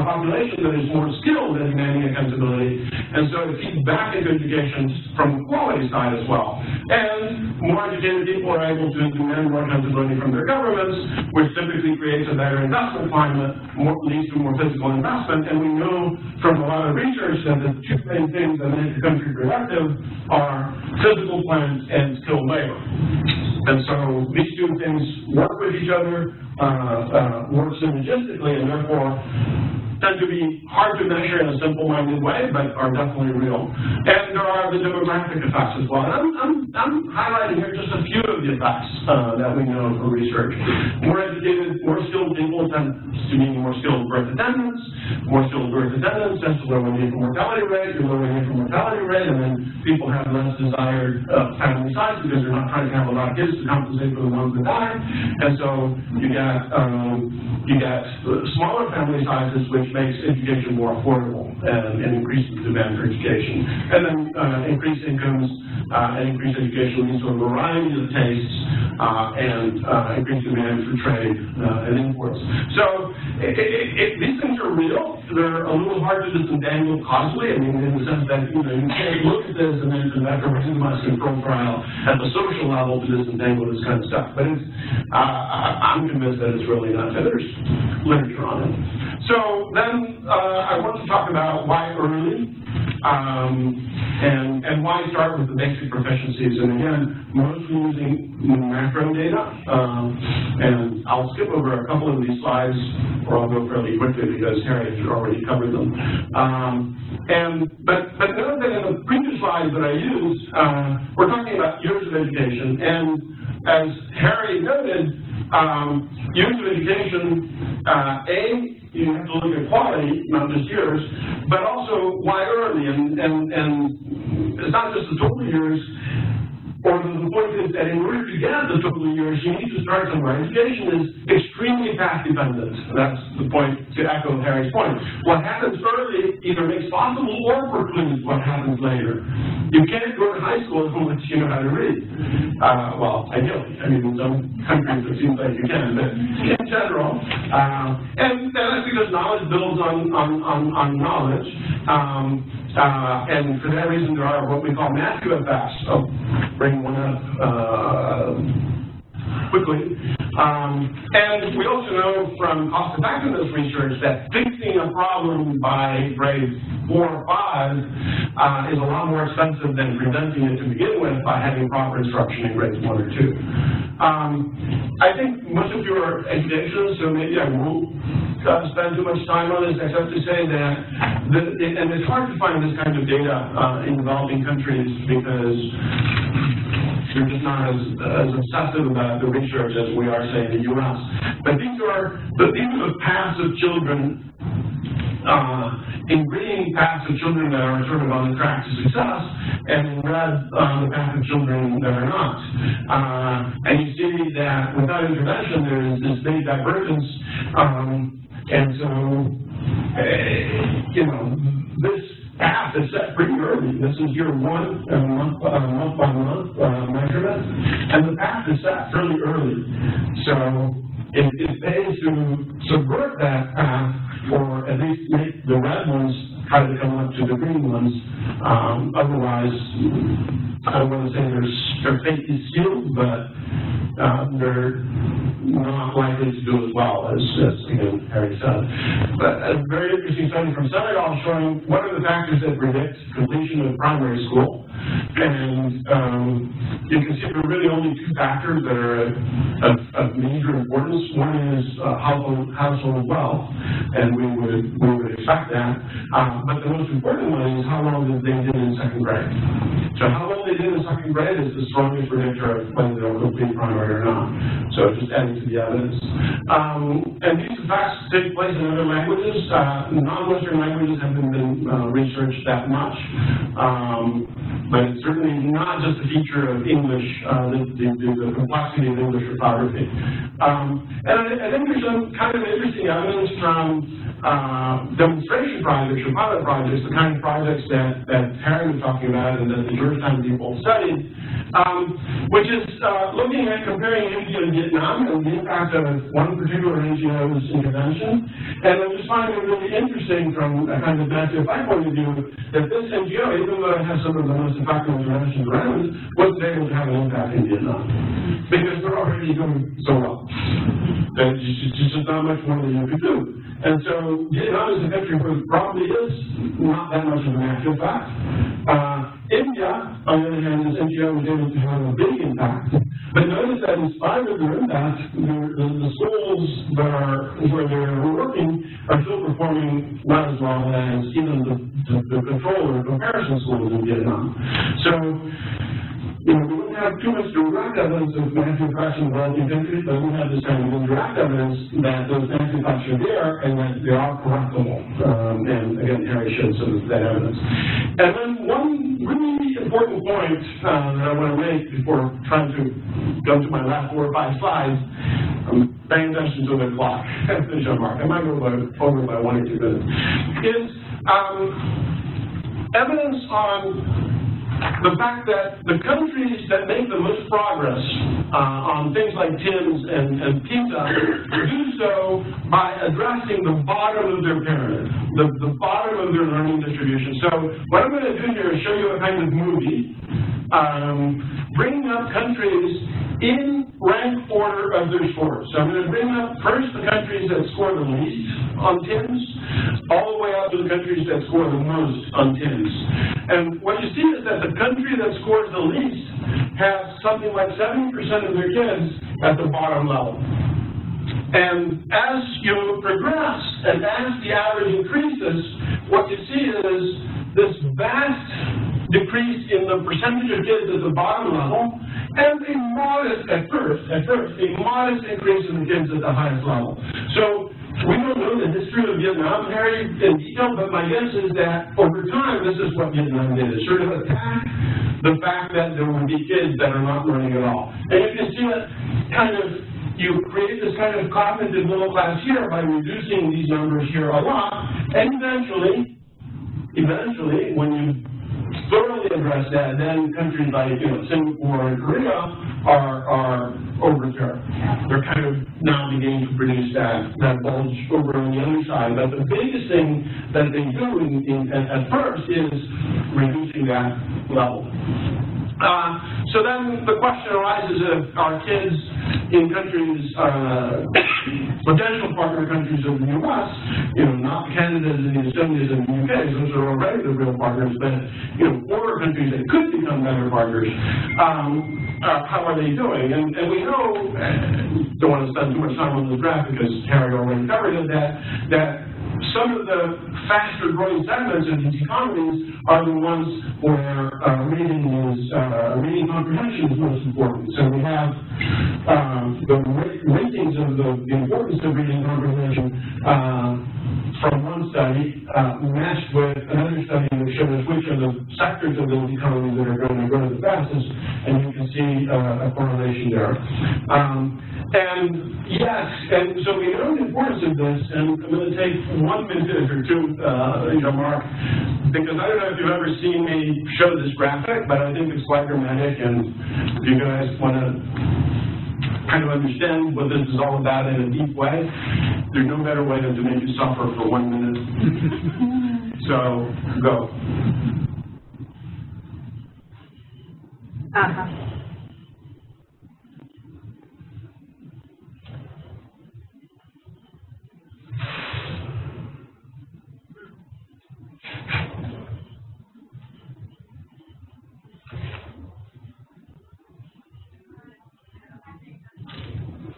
population that is more skilled in demanding accountability, and so it feeds back into education from the quality side as well. And more educated people are able to demand more accountability from their governments, which typically creates a better investment climate, leads to more physical investment, and we know from a lot of research that the two main things that make the country productive are physical plant and skilled labor. And so these two things work with each other, work synergistically, and therefore tend to be hard to measure in a simple-minded way, but are definitely real. And there are the demographic effects as well. And I'm highlighting here just a few of the effects that we know from research. More educated, more skilled people tend to mean more skilled birth attendants. More skilled birth attendants tends to lower the infant mortality rate. You're lowering the infant mortality rate, and then people have less desired family size because they're not trying to have a lot of kids to compensate for the ones that die. And so you get smaller family sizes, which makes education more affordable and increases demand for education. And then increased incomes and increased education leads to a variety of tastes and increased demand for trade and imports. So these things are real. They're a little hard to disentangle causally. I mean, in the sense that you can't look at this and then conduct a randomized control trial at the social level to disentangle this kind of stuff. But I'm convinced that it's really not. There's literature on it. So then I want to talk about why early And why start with the basic proficiencies? And again, mostly using macro data. And I'll skip over a couple of these slides, or I'll go fairly quickly because Harry has already covered them. But note that in the previous slides that I used, we're talking about years of education. And as Harry noted, years of education, you have to look at quality, not just years, but also why early. And it's not just the total years, or the point is that in order to get the total years, you need to start somewhere. Education is extremely path dependent. That's the point, to echo Harry's point. What happens early either makes possible or precludes what happens later. You can't go to high school unless you know how to read. Well, ideally. I mean, in some countries it seems like you can, but in general. And that's because knowledge builds on knowledge. And for that reason, there are what we call Matthew effects. I'll bring one up quickly. And we also know from cost-effectiveness research that fixing a problem by grade 4 or 5 is a lot more expensive than preventing it to begin with by having proper instruction in grades 1 or 2. I think most of you are educationists, so maybe I won't spend too much time on this, except to say that, and it's hard to find this kind of data in developing countries because they're just not as obsessive about the research as we are, say, in the U.S. But these are the paths of children, in green, paths of children that are sort of on the track to success, and in red, the path of children that are not. And you see that without intervention, there is this big divergence, and so, this path is set pretty early. This is year 1, month by month measurement, and the path is set fairly early. So it pays to subvert that path, or at least make the red ones try to come up to the green ones. Otherwise, I don't want to say their fate is sealed, but they're not likely to do as well as again, Harry said. But a very interesting study from Senegal showing what are the factors that predict completion of primary school. And you can see there are really only 2 factors that are of major importance. One is household wealth, and we would expect that. But the most important one is how long they did in 2nd grade. So how long they did in 2nd grade is the strongest predictor of whether they'll complete primary or not. So just adding to the evidence. And these effects take place in other languages. Non-Western languages haven't been researched that much. But it's certainly not just a feature of English, the complexity of English orthography. And I think there's some kind of interesting evidence from demonstration projects or pilot projects, the kind of projects that Harry was talking about and that the Georgetown people studied, which is looking at comparing India and Vietnam and the impact of one particular NGO's intervention. And I just find it really interesting from a kind of Matthew effect point of view that this NGO, even though it has some of the most effective interventions around, wasn't able to have an impact in Vietnam because they're already doing so well. There's just not much more that you could do. And so Vietnam is a country where there probably is not that much of an active fact. India, on the other hand, this NGO was able to have a big impact. But notice that in spite of their impact, the schools where they're working are still performing not as well as even the control or comparison schools in Vietnam. So, we don't have too much direct evidence of natural effects in developing countries, but we have this kind of indirect evidence that those natural effects are there and that they are correctable. And again, Harry showed some of that evidence. And then one really important point that I want to make before trying to go to my last 4 or 5 slides, I'm paying attention to the clock, Jean-Marc. I might go over by 1 or 2 minutes, is evidence on the fact that the countries that make the most progress on things like TIMS and PISA do so by addressing the bottom of their pyramid, the bottom of their learning distribution. So what I'm going to do here is show you a kind of movie bringing up countries in rank order of their scores. So I'm going to bring up first the countries that score the least on TIMS, all the way up to the countries that score the most on TIMS. And what you see is that the country that scores the least has something like 70% of their kids at the bottom level. And as you progress and as the average increases, what you see is this vast decrease in the percentage of kids at the bottom level, and a modest, at first, a modest increase in the kids at the highest level. So we don't know the history of Vietnam very in detail, but my guess is that over time, this is what Vietnam did. It sort of attacked the fact that there would be kids that are not learning at all. And you can see that kind of, you create this kind of cognitive middle class here by reducing these numbers here a lot, and eventually, when you thoroughly address that, then countries like Singapore and Korea are overturned. They're kind of now beginning to produce that bulge over on the other side. But the biggest thing that they do at first is reducing that level. So then the question arises if our kids in countries, potential partner countries of the U.S., not Canada and the Assemblies and the UK, those are already the real partners, but, poorer countries that could become better partners, how are they doing? And we know, don't want to spend too much time on this graph because Harry already covered it, that some of the faster growing segments of these economies are the ones where reading comprehension is most important. So we have the ratings of the importance of reading comprehension from one study matched with another study that shows which are the sectors of those economies that are going to grow the fastest, and you can see a correlation there. And yes, and so we know the importance of this, and I'm going to take 1 minute or two, Jean-Marc, because I don't know if you've ever seen me show this graphic, but I think it's quite dramatic, and if you guys want to kind of understand what this is all about in a deep way, there's no better way than to make you suffer for 1 minute. So, go.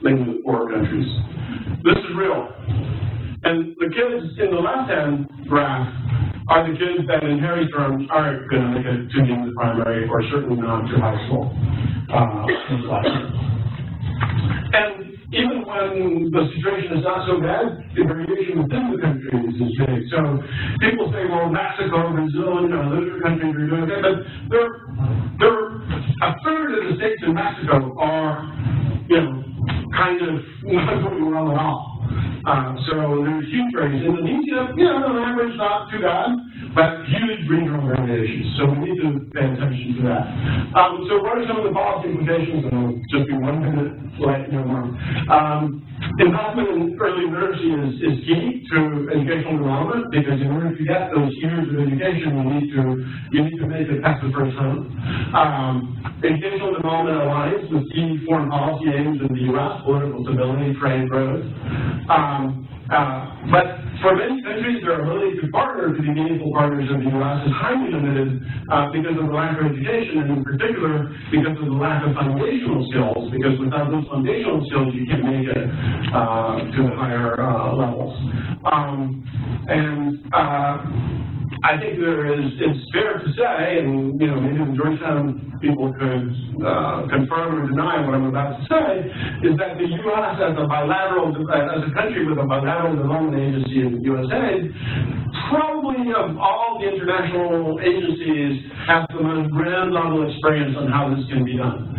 Mainly the poor countries. This is real. And the kids in the left-hand graph are the kids that in Harry's terms aren't going to make it to the end of the primary or certainly not to high school. And even when the situation is not so bad, the variation within the countries is big. So people say, well, Mexico, Brazil, those are countries that are doing okay, but they're a third of the states in Mexico are, kind of not doing well at all. So there's huge range. Indonesia, on average, not too bad, but huge regional variations. So we need to pay attention to that. So what are some of the policy implications? And I'll just be 1 minute late, more. Investment in early literacy is key to educational development, because in order to get those years of education, you need to make it past the first home. Educational development aligns with key foreign policy aims of the U.S., political stability, trade growth. But for many countries, their ability to partner to be meaningful partners of the U.S. is highly limited because of the lack of education, and in particular because of the lack of foundational skills, because without those foundational skills, you can't make it to the higher levels. I think it's fair to say, and maybe the Georgetown people could confirm or deny what I'm about to say, is that the U.S. as a country with a bilateral development agency in USAID, probably of all the international agencies, has the most grand level experience on how this can be done.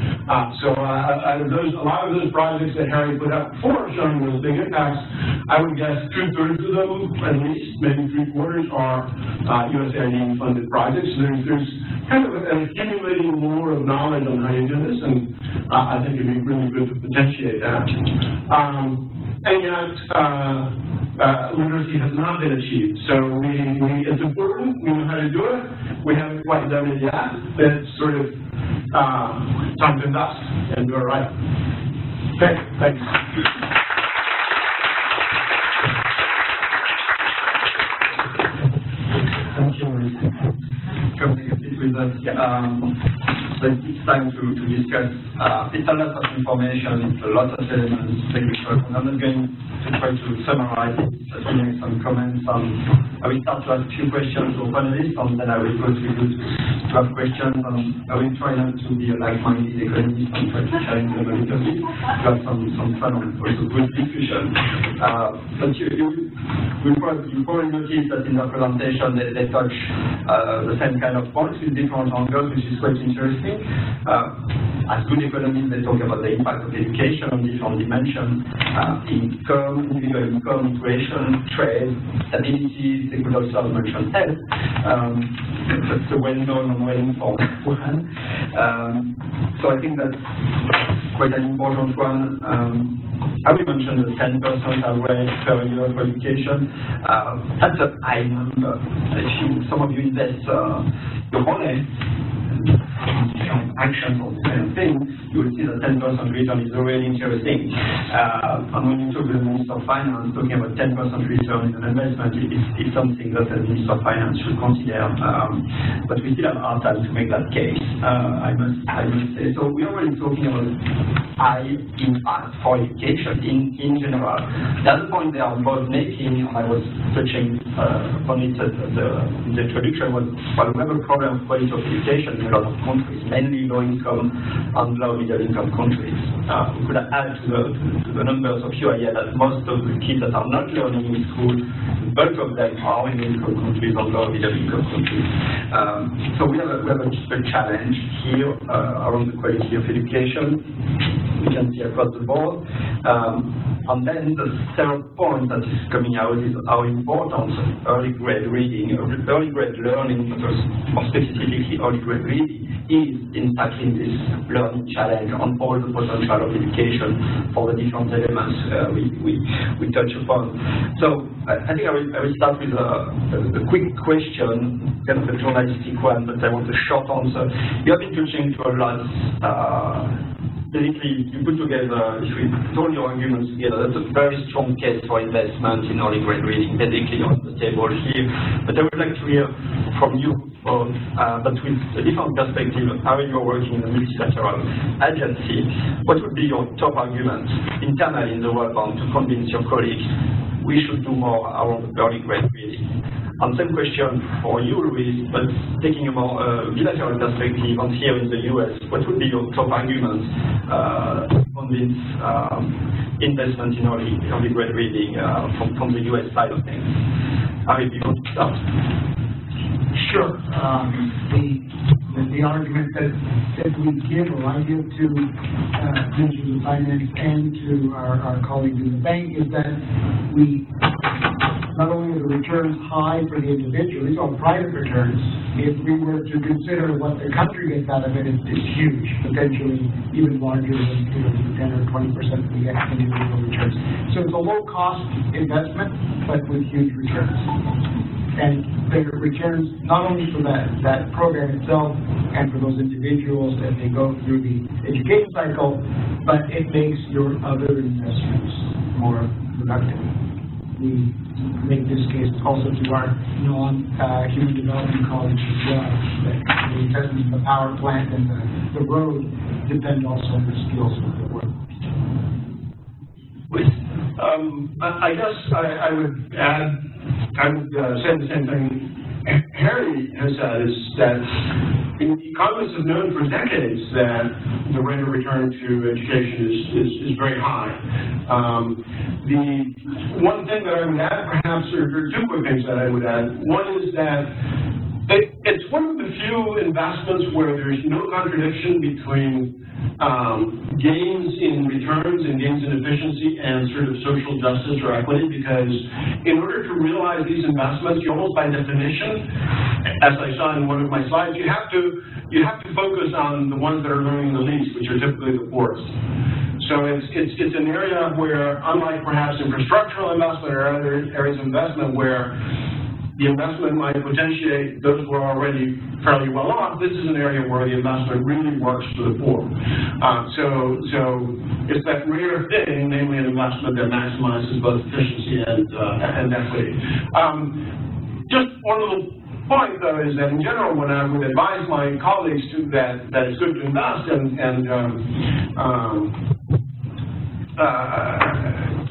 So a lot of those projects that Harry put up before showing those big impacts, I would guess 2/3 of them, at least, maybe 3/4, are USAID funded projects. There's kind of an accumulating lore of knowledge on how you do this, and I think it'd be really good to potentiate that. And yet, literacy has not been achieved. So it's important, we know how to do it, we haven't quite done it yet. It's sort of time to invest and do it right. Thanks. Thank you. Come take a seat with us. So it's time to discuss. It's a lot of information, it's a lot of elements, technical. And I'm not going to try to summarize it, just make some comments on. I will start to ask a few questions to panelists, and then I will go to you to have questions. I will try not to be a like-minded economist and try to challenge them a little bit, to have some fun and also good discussion. But you probably notice that in the presentation they touch the same kind of points with different angles, which is quite interesting. As good economists, they talk about the impact of education on different dimensions, income, individual income, inflation, trade, stability. They could also have mentioned health. That's a well-known and well-informed one. So I think that's quite an important one. I will mention the 10% average per year for education. That's a high number. If some of you invest your money in actions or the kind of thing, you will see that 10% return is really interesting. And when you talk to the Minister of Finance, talking about 10% return in an investment is something that the Minister of Finance should consider. But we still have hard time to make that case, I must say. So we're already talking about high impact for education in general. The other point they are both making, and I was touching on it in the introduction, was well, we have a problem of quality of education in a lot of countries, mainly low-income and low-middle-income countries. We could add to the numbers of UIL that most of the kids that are not learning in school, the bulk of them are in low-income countries and low-middle-income countries. So we have a challenge here around the quality of education. We can see across the board. And then the third point that is coming out is how important early grade reading, early grade learning, but more specifically early grade reading, is in tackling this learning challenge on all the potential of education for the different elements we touch upon. So I think I will start with a quick question, kind of a journalistic one, but I want a short answer. You have been touching to a lot. Basically, you put together, if we put all your arguments together, that's a very strong case for investment in early grade reading, basically on the table here. But I would like to hear from you both, but with a different perspective, how you're working in a multilateral agency. What would be your top arguments internally in the World Bank to convince your colleagues we should do more around early grade reading? And same question for you, Louise, but taking a more bilateral perspective, and here in the US, what would be your top arguments to convince investment in early grade reading from the US side of things? Harry, do you want to start? Sure. The argument that we give, or I give to Ministers of Finance and to our colleagues in the bank, is that we not only are the returns high for the individual, these are private returns. If we were to consider what the country gets out of it, it's huge, potentially even larger than 10 or 20% of the individual returns. So it's a low-cost investment, but with huge returns. And the returns not only for that program itself and for those individuals as they go through the education cycle, but it makes your other investments more productive. We make this case also to our non-human development colleagues as well, that the investments in the power plant and the road depend also on the skills of the workers. I guess I would add, I would say the same thing Harry has said, is that economists have known for decades that the rate of return to education is very high. The one thing that I would add, perhaps, or two quick things that I would add. One is that it's one of the few investments where there's no contradiction between gains in returns and gains in efficiency and sort of social justice or equity, because in order to realize these investments, you almost by definition, as I saw in one of my slides, you have to focus on the ones that are learning the least, which are typically the poorest. So it's an area where, unlike perhaps infrastructural investment or other areas of investment where the investment might potentiate those who are already fairly well off. This is an area where the investment really works for the poor. So it's that rare thing, namely an investment that maximizes both efficiency and equity. Just one little point, though, is that in general, when I would advise my colleagues that it's good to invest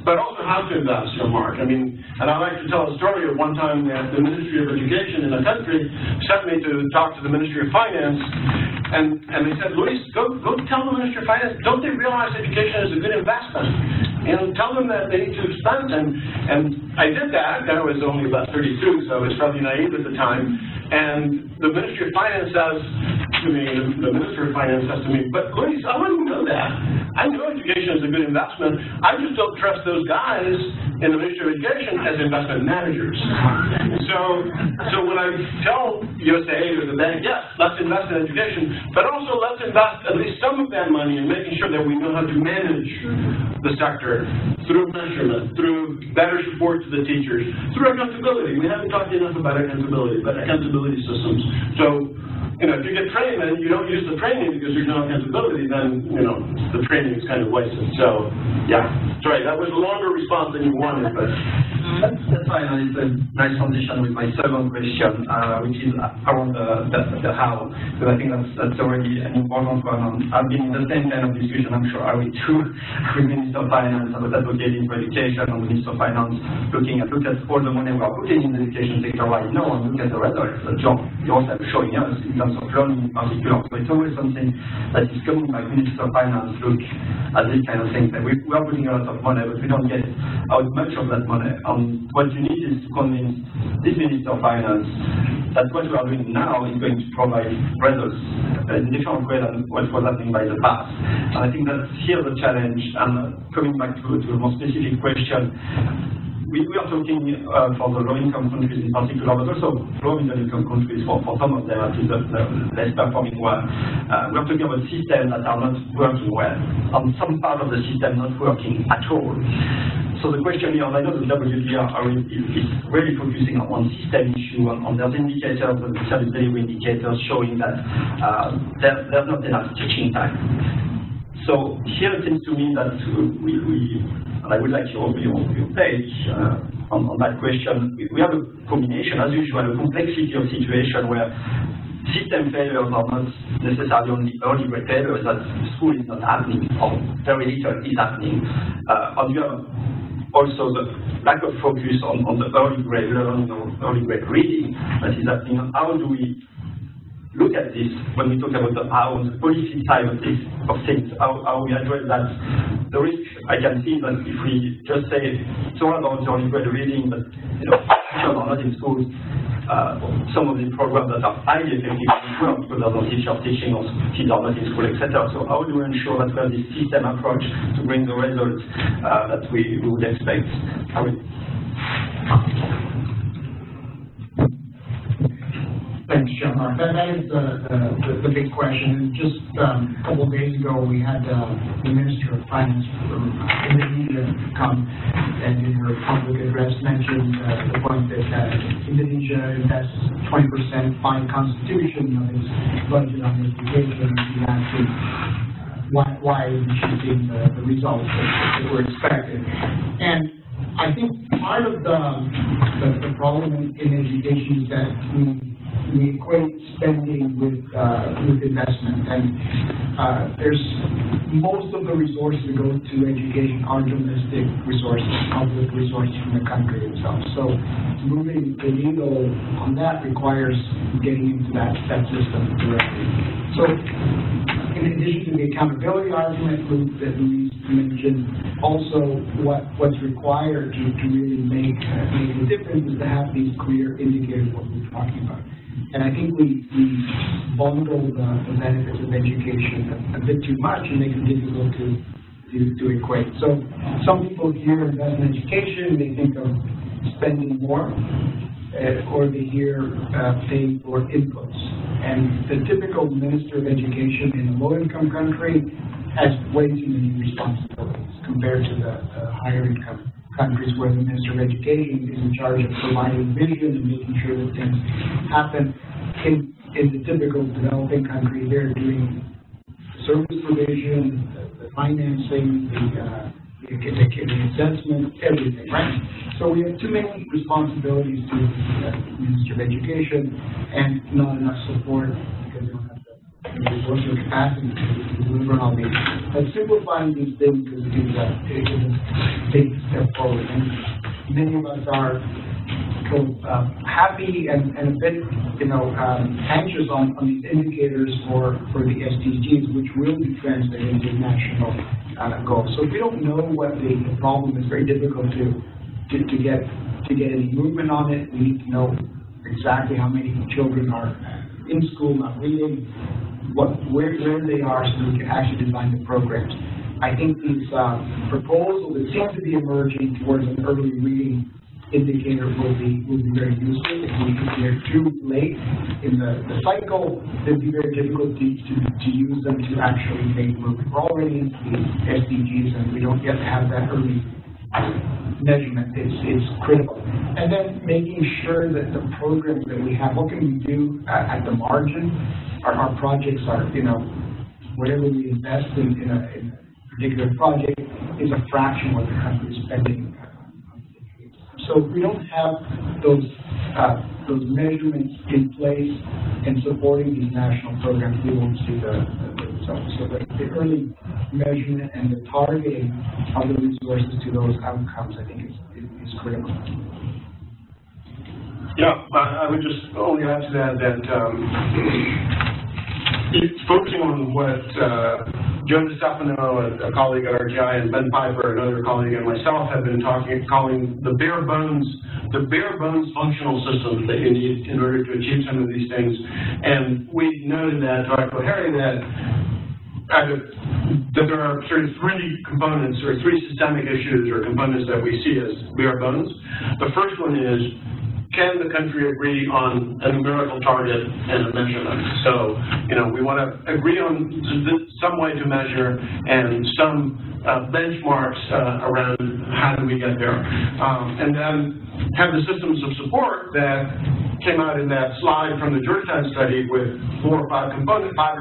but also how to invest, Jean-Marc. I mean, and I like to tell a story of one time that the Ministry of Education in the country sent me to talk to the Ministry of Finance, and they said, Luis, go tell the Ministry of Finance, don't they realize education is a good investment? And tell them that they need to spend, and I did that. I was only about 32, so I was probably naive at the time, and the Ministry of Finance says to me, the Minister of Finance says to me, but Luis, I wouldn't know that. I know education is a good investment. I just don't trust those guys in the Ministry of Education as investment managers. So when I tell USAID or the bank, yes, let's invest in education, but also let's invest at least some of that money in making sure that we know how to manage the sector through measurement, through better support to the teachers, through accountability. We haven't talked enough about accountability, but accountability systems. So, you know, if you get trained and you don't use the training because there's no accountability, then, you know, the training is kind of wasted. So, yeah, sorry, that was a longer response than you wanted, but... That's fine, and it's a nice transition with my second question, which is around the how, because I think that's already an important one. I've been in the same kind of discussion, I'm sure I will too, with Minister of Finance. I was advocating for education, and Minister of Finance look at all the money we are putting in the education sector right now, and look at the results that John yourself showing us in terms of learning in particular. So it's always something that is coming by Minister of Finance, look at these kind of things. And we are putting a lot of money, but we don't get out much of that money. What you need is to convince this Minister of Finance that what we are doing now is going to provide results in a different way than what was happening by the past. And I think that's here the challenge. And coming back to a more specific question, we are talking for the low-income countries in particular, but also low-middle-income countries for some of them, at least the less performing one. We are talking about systems that are not working well, and some part of the system not working at all. So the question here, and I know the WGR is really focusing on system issue, on there's indicators, and service delivery indicators showing that there's not enough teaching time. So here it seems to me that and I would like your page on that question. We have a combination, as usual, a complexity of situation where system failures are not necessarily only early grade failures, that school is not happening, or very little is happening. And you have also the lack of focus on the early grade learning or early grade reading that is happening. How do we look at this when we talk about the how on the policy side of things, how we address that? The risk I can see that if we just say it's all about early grade reading, but you know, children are not in schools, some of the programs that are highly effective work because there's no teacher teaching or kids are not in school, etc. So how do we ensure that we have this system approach to bring the results that we would expect? Thanks, Jean-Marc. That is the big question. And just a couple of days ago, we had the Minister of Finance from Indonesia come, and in her public address mentioned the point that Indonesia invests 20% by constitution of its budget on education. We asked him why isn't she seeing the results that were expected. And I think part of the problem in education is that we equate spending with investment, and there's most of the resources that go to education are domestic resources, public resources from the country itself. So moving the needle on that requires getting into that system directly. So in addition to the accountability argument that Luis mentioned, also what's required to really make a difference is to have these clear indicators of what we're talking about. And I think we bundle the benefits of education a bit too much and make it difficult to equate. So some people hear investment in education, they think of spending more, or they hear paying for inputs. And the typical Minister of Education in a low-income country has way too many responsibilities compared to the higher income countries where the Minister of Education is in charge of providing vision and making sure that things happen. In the typical developing country, they're doing service provision, the financing, the assessment, everything, right? So we have too many responsibilities to the Minister of Education and not enough support because they don't have the resource or capacity to deliver on all these. But simplifying these things is a big step forward. And many of us are happy and a bit, anxious on these indicators for the SDGs, which will be translated into national goals. So if we don't know what the problem is, very difficult to get any movement on it. We need to know exactly how many children are in school not reading, where they are, so we can actually design the programs. I think these proposals that seem to be emerging towards an early reading indicator will be very useful. If they're too late in the cycle, it'd be very difficult to use them to actually make movement. We're already into the SDGs and we don't yet have that early measurement. It's critical. And then making sure that the programs that we have, what can we do at the margin? Our projects are, whatever we invest in a particular project is a fraction of what the country is spending. So if we don't have those measurements in place and supporting these national programs, we won't see the results. So the early measurement and the targeting of the resources to those outcomes, I think, is critical. Yeah, I would just only add to that focusing on what Joe DiStefano, a colleague at RTI, and Ben Piper, another colleague, and myself have been calling the bare bones functional systems that you need in order to achieve some of these things. And we noted that, Dr. Harry, that there are sort of three components or three systemic issues or components that we see as bare bones. The first one is, can the country agree on a numerical target and a measurement? So, we want to agree on some way to measure and some benchmarks around how do we get there. And then have the systems of support that came out in that slide from the Georgetown study with 5 or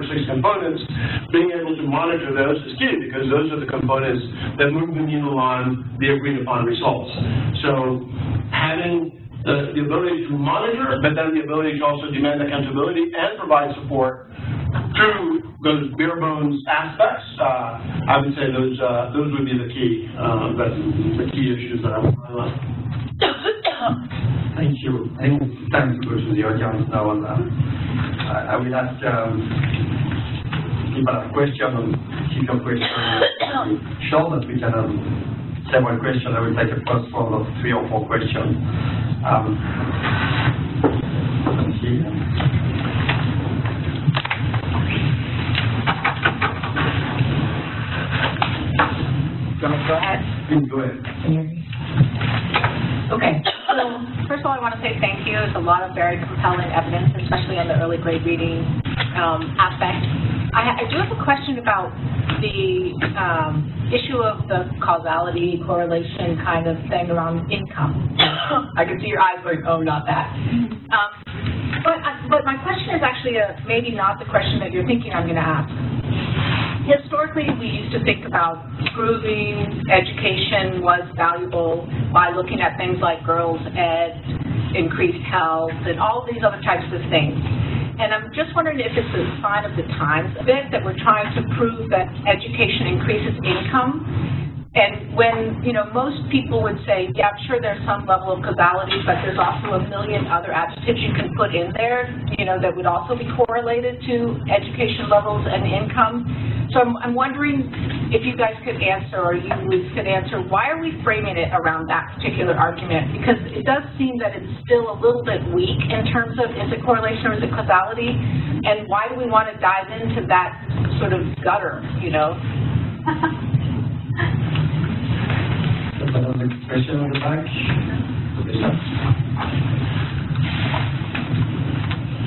6 components. Being able to monitor those is key because those are the components that move the needle on the agreed upon results. So having the ability to monitor, but then the ability to also demand accountability and provide support through those bare bones aspects. I would say those would be the key issues that I would highlight. Thank you. I think it's time to go to the audience now. And, I will ask people a question and keep your question short, that we can have several questions. I will take a first round of 3 or 4 questions. Let's see. Go ahead. Please go ahead. Okay. So first of all, I want to say thank you. There's a lot of very compelling evidence, especially on the early grade reading aspect. I do have a question about the issue of the causality, correlation kind of thing around income. I can see your eyes going, oh, not that. But my question is actually maybe not the question that you're thinking I'm going to ask. Historically, we used to think about proving education was valuable by looking at things like girls' ed, increased health, and all these other types of things. And I'm just wondering if it's a sign of the times a bit that we're trying to prove that education increases income. And when, most people would say, yeah, I'm sure there's some level of causality, but there's also a million other adjectives you can put in there, that would also be correlated to education levels and income. So I'm wondering if you guys could answer, or you could answer, why are we framing it around that particular argument? Because it does seem that it's still a little bit weak in terms of, is it correlation or is it causality? And why do we want to dive into that sort of gutter, Another question on the back.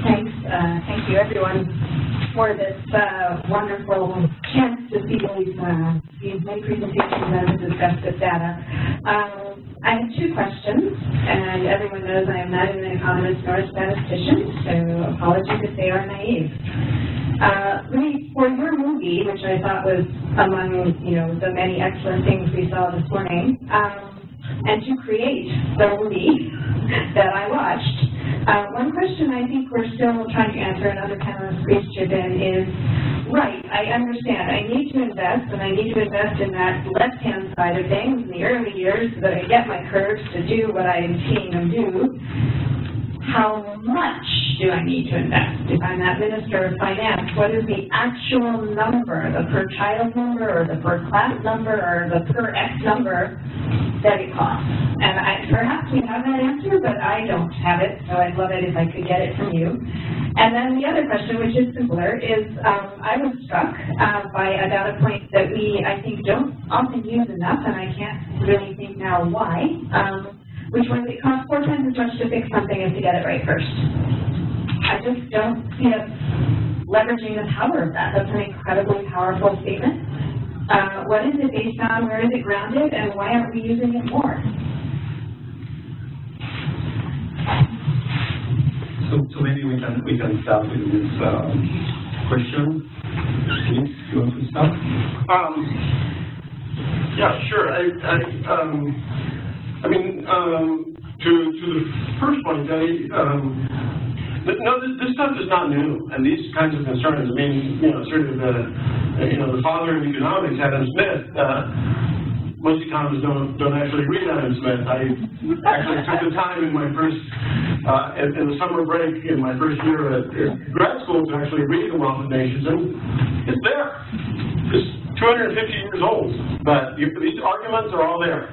Thanks. Thank you, everyone, for this wonderful chance to see these many presentations and to discuss this data. I have two questions, and everyone knows I am neither an economist nor a statistician, so apologies if they are naive. For your movie, which I thought was among, the many excellent things we saw this morning, and to create the movie that I watched, one question I think we're still trying to answer, another panelist please chip in, is, right, I understand, I need to invest, and I need to invest in that left-hand side of things in the early years so that I get my curves to do what I'm seeing them do. How much do I need to invest? If I'm that Minister of Finance, what is the actual number, the per child number, or the per class number, or the per X number that it costs? And perhaps we have that answer, but I don't have it, so I'd love it if I could get it from you. And then the other question, which is simpler, is I was struck by a data point that we, I think, don't often use enough, and I can't really think now why, which was it costs 4 times as much to fix something as to get it right first. I just don't see us leveraging the power of that. That's an incredibly powerful statement. What is it based on? Where is it grounded? And why aren't we using it more? So maybe we can start with this question. Please, you want to start? Yeah, sure. To the first point, no, this stuff is not new, and these kinds of concerns. The father of economics, Adam Smith. Most economists don't actually read Adam Smith. I actually took the time in my first, in the summer break in my first year at grad school to actually read The Wealth of Nations, and it's there. It's 250 years old, but these arguments are all there.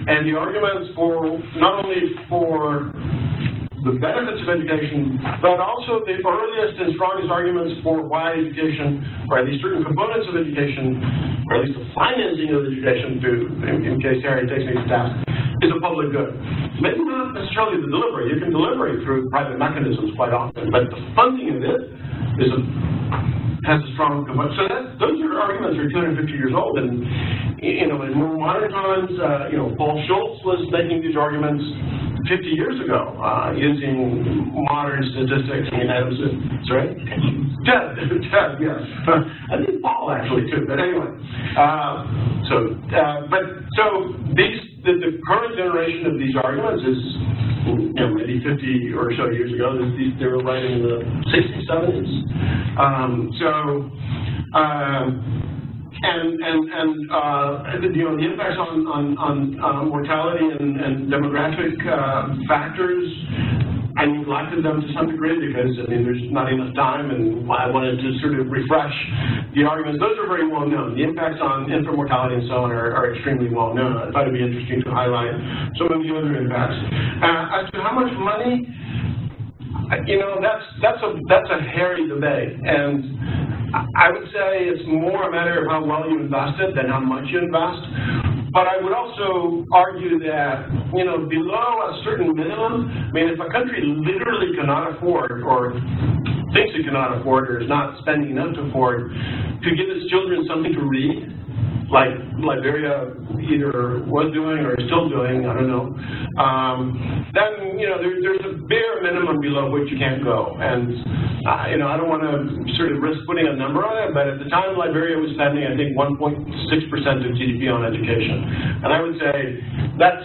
And the arguments for, not only for the benefits of education, but also the earliest and strongest arguments for why education, or at least certain components of education, or at least the financing of education, in case Harry takes me to task, is a public good. Maybe not necessarily the delivery. You can deliver it through private mechanisms quite often, but the funding of it has a strong component. So those are arguments that are 250 years old, and in more modern times, Paul Schultz was making these arguments 50 years ago, using modern statistics. Adam Smith, sorry? Ted, yes. I think Paul actually too, but anyway. The current generation of these arguments is, maybe 50 or so years ago. They were writing in the 60s, 70s. The impacts on mortality and demographic factors, I neglected them to some degree because there's not enough time, and I wanted to sort of refresh the arguments. Those are very well known. The impacts on infant mortality and so on are extremely well known. I thought it'd be interesting to highlight some of the other impacts. As to how much money, that's a hairy debate, and I would say it's more a matter of how well you invest it than how much you invest. But I would also argue that, below a certain minimum, if a country literally cannot afford, or thinks it cannot afford, or is not spending enough to afford, to give its children something to read, like Liberia either was doing or is still doing, I don't know, then, there's a bare minimum below which you can't go. And, I don't want to sort of risk putting a number on it, but at the time Liberia was spending, I think, 1.6% of GDP on education. And I would say that's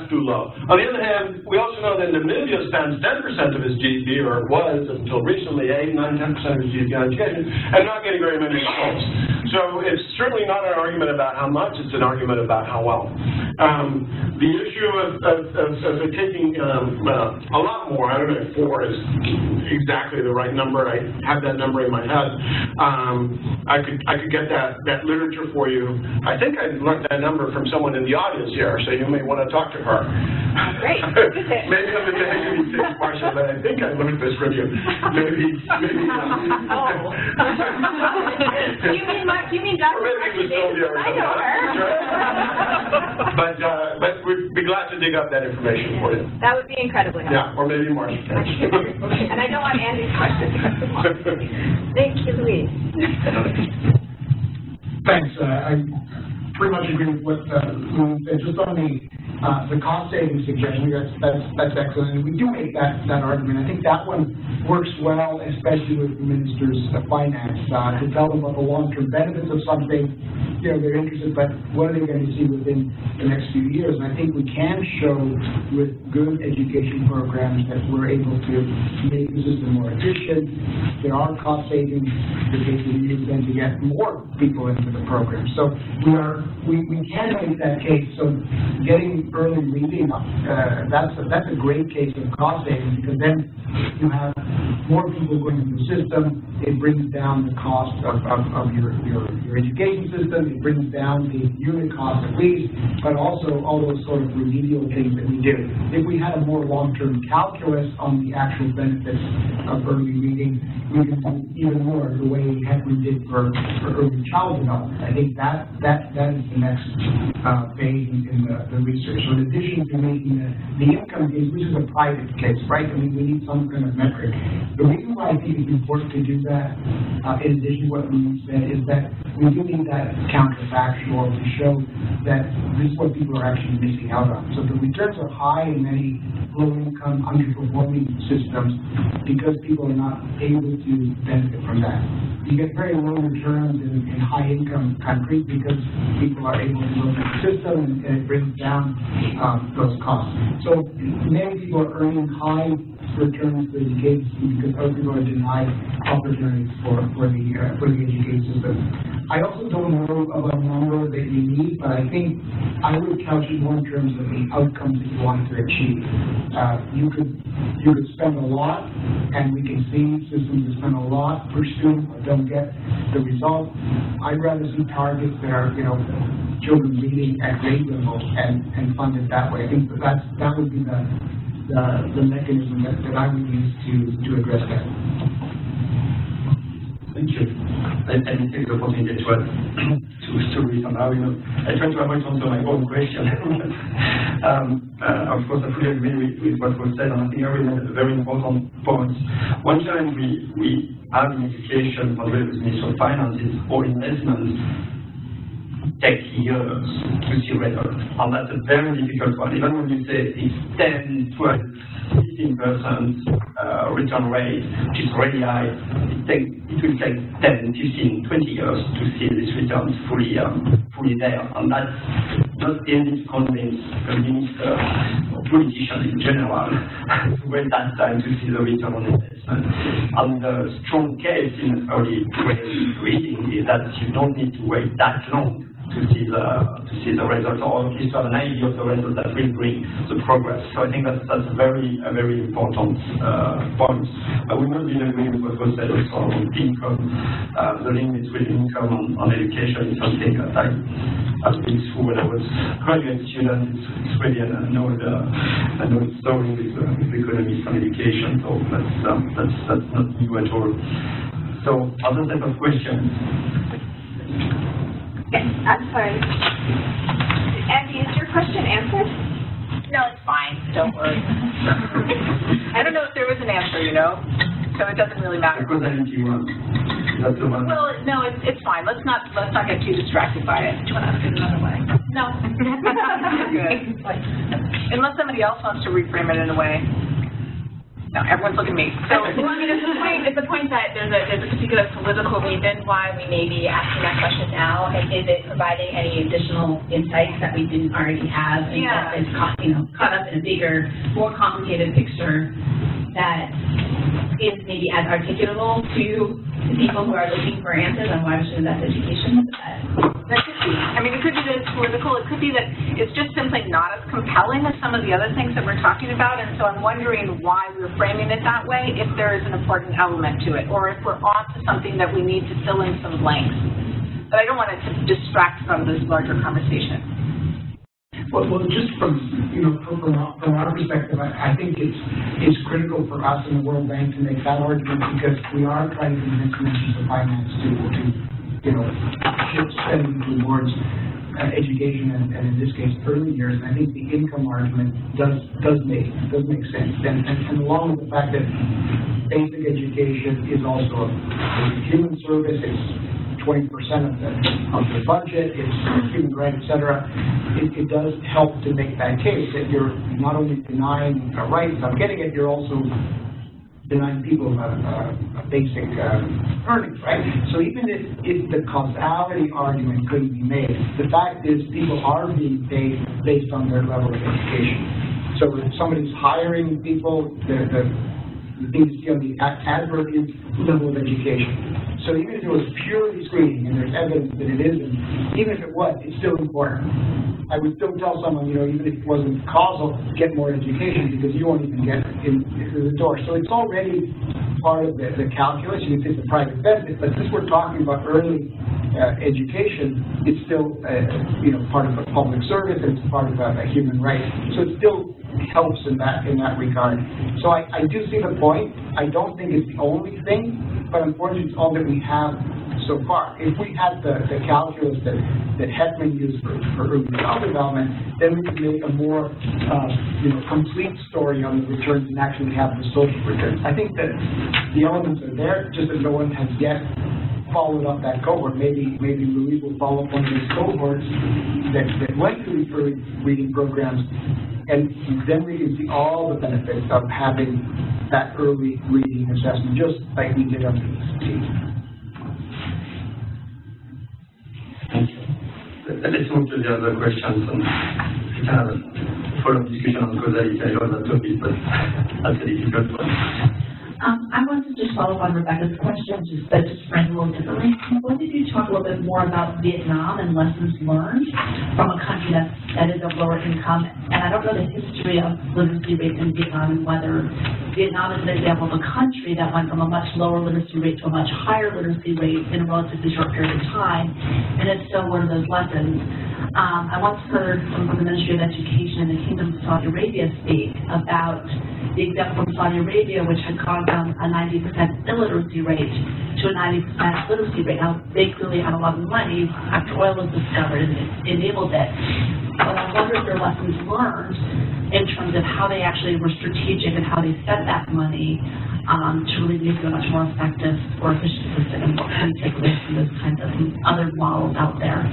too low. On the other hand, we also know that Namibia spends 10% of its GDP, or was until recently, 8, 9, 10% of its GDP on education, and not getting very many results. So it's certainly not an argument about how much, it's an argument about how well. The issue of taking a lot more, I don't know if 4 is exactly the right number. I have that number in my head. I could get that literature for you. I think I learned that number from someone in the audience here, so you may want to talk to her. Great. Maybe I'm the day Marcia, but I think I learned this from you. Maybe not. Oh. You mean Dr. I know her. But we'd be glad to dig up that information for you. That would be incredibly helpful. Yeah, or maybe Marcia. And I don't want Andy's question. Thank you, Louise. Thanks. I pretty much agree with what Lou said. Just on the cost savings suggestion, that's excellent. And we do make that argument. I think that one works well, especially with the ministers of finance, to tell them about the long-term benefits of something. You know, they're interested, but what are they going to see within the next few years? And I think we can show with good education programs that we're able to make the system more efficient. There are cost savings that they can use then to get more people into the program. So we can make that case. So getting early reading, that's a great case of cost savings, because then you have more people going through the system. It brings down the cost of your education system. It brings down the unit cost at least, but also all those sort of remedial things that we do. If we had a more long-term calculus on the actual benefits of early reading, we can do even more the way we did for early child development. I think that is the next phase in the research. So in addition to making the income case, which is a private case, right? I mean, we need some kind of metric. The reason why I think it's important to do that, in addition to what we said, is that we do need that counterfactual to show that this is what people are actually missing out on. So the returns are high in many low-income, underperforming systems because people are not able to benefit from that. You get very low returns in high-income countries because people are able to look at the system and it brings down those costs. So many people are earning high returns for education because other people are denied opportunities for the education system. I also don't know of a number that you need, but I think I would couch it more in terms of the outcomes that you want to achieve. You could spend a lot, and we can see systems that spend a lot per student but don't get the result. I'd rather see targets that are, children reading at grade level and funded that way. I think that would be the mechanism that I would use to address that. Thank you. Let me take the opportunity to add to reason now. I try to avoid answer my own question. Of course, I fully agree with what was said, and I think everyone has a very important point. One challenge we have in education, for the Ministry of Finance, is all investments take years to see results, and that's a very difficult one. Even when you say it's 10, 12, 15% return rate, which is really high, it will take 10, 15, 20 years to see these returns fully there, and that's not easy to convince a minister or politician in general to wait that time to see the return on investment. And the strong case in early reading is that you don't need to wait that long to see the results, or at least have an idea of the results that will bring the progress. So I think that's a very important point. I would not agree with what was said also on income. The link between income and education is something that I've been through when I was a graduate student. It's really an old story with economics and education. So that's not new at all. So other set of questions. Yes, I'm sorry. Andy, is your question answered? No, it's fine. Don't worry. I don't know if there was an answer, so it doesn't really matter. Because I didn't one. That's the one. Well, no, it's fine. Let's not get too distracted by it. Do you want to ask it another way? No. Good. Unless somebody else wants to reframe it in a way. No, everyone's looking at me. So, well, I mean, it's the point that there's a particular political reason why we may be asking that question now, and is it providing any additional insights that we didn't already have, and that is caught up in a bigger, more complicated picture that is maybe as articulable to people who are looking for answers on why we should invest in education? That could be. I mean, it could be that it's political. It could be that it's just simply not as compelling as some of the other things that we're talking about, and so I'm wondering why we're framing it that way, if there is an important element to it, or if we're on to something that we need to fill in some blanks. But I don't want it to distract from this larger conversation. Well, just from our perspective, I think it's critical for us in the World Bank to make that argument, because we are trying to convince ministers of finance to shift spending towards education and in this case early years. And I think the income argument does make sense. And along with the fact that basic education is also a human service, it's 20% of the budget, it's human grant, et cetera, it does help to make that case that you're not only denying rights, I'm getting it, you're also denying people a basic earnings, right? So even if the causality argument couldn't be made, the fact is people are being paid based on their level of education. So if somebody's hiring people, the thing you see on the advert is level of education. So even if it was purely screening and there's evidence that it isn't, even if it was, it's still important. I would still tell someone, you know, even if it wasn't causal, get more education because you won't even get in through the door. So it's already part of the calculus. You can say it's a private benefit, but since we're talking about early education, it's still, you know, part of a public service and it's part of a human right. So it still helps in that regard. So I do see the point. I don't think it's the only thing, but unfortunately it's all that we have so far. If we had the calculus that Heckman used for early child development, then we could make a more you know, complete story on the returns and actually have the social returns. I think that the elements are there, just that no one has yet followed up that cohort. Maybe Louise will follow up one of these cohorts that went through these early reading programs, and then we can see all the benefits of having that early reading assessment, just like we did under the ECT. Thank you. Let's move to the other questions. And we can have a follow-up discussion on causality. I love that topic, but that's a difficult one. I wanted to just follow up on Rebecca's question, just frame a little differently. When did you talk a little bit more about Vietnam and lessons learned from a country that is of lower income? And I don't know the history of literacy rates in Vietnam and whether Vietnam is an example of a country that went from a much lower literacy rate to a much higher literacy rate in a relatively short period of time. And if so, what are those lessons? I once heard from the Ministry of Education in the Kingdom of Saudi Arabia speak about the example from Saudi Arabia, which had gone from a 90% illiteracy rate to a 90% literacy rate. Now, they clearly had a lot of money after oil was discovered and it enabled it. But I wonder if there are lessons learned in terms of how they actually were strategic and how they spent that money to really make it a much more effective or efficient system, and what kind of take away from those kinds of other models out there.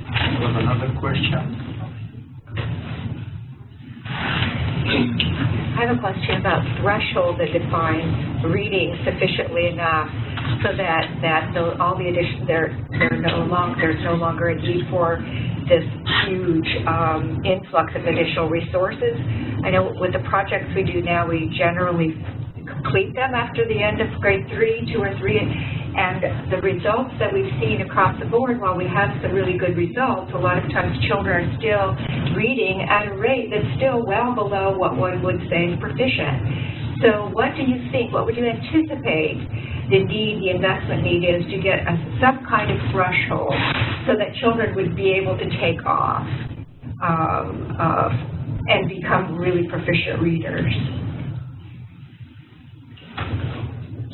We have another question. I have a question about threshold that defines reading sufficiently enough so that all the addition there's no longer a need for this huge influx of additional resources. I know with the projects we do now, we generally complete them after the end of grade 3, 2 or 3. And the results that we've seen across the board, while we have some really good results, a lot of times children are still reading at a rate that's still well below what one would say is proficient. So what do you think, what would you anticipate the investment need is to get some kind of threshold so that children would be able to take off and become really proficient readers?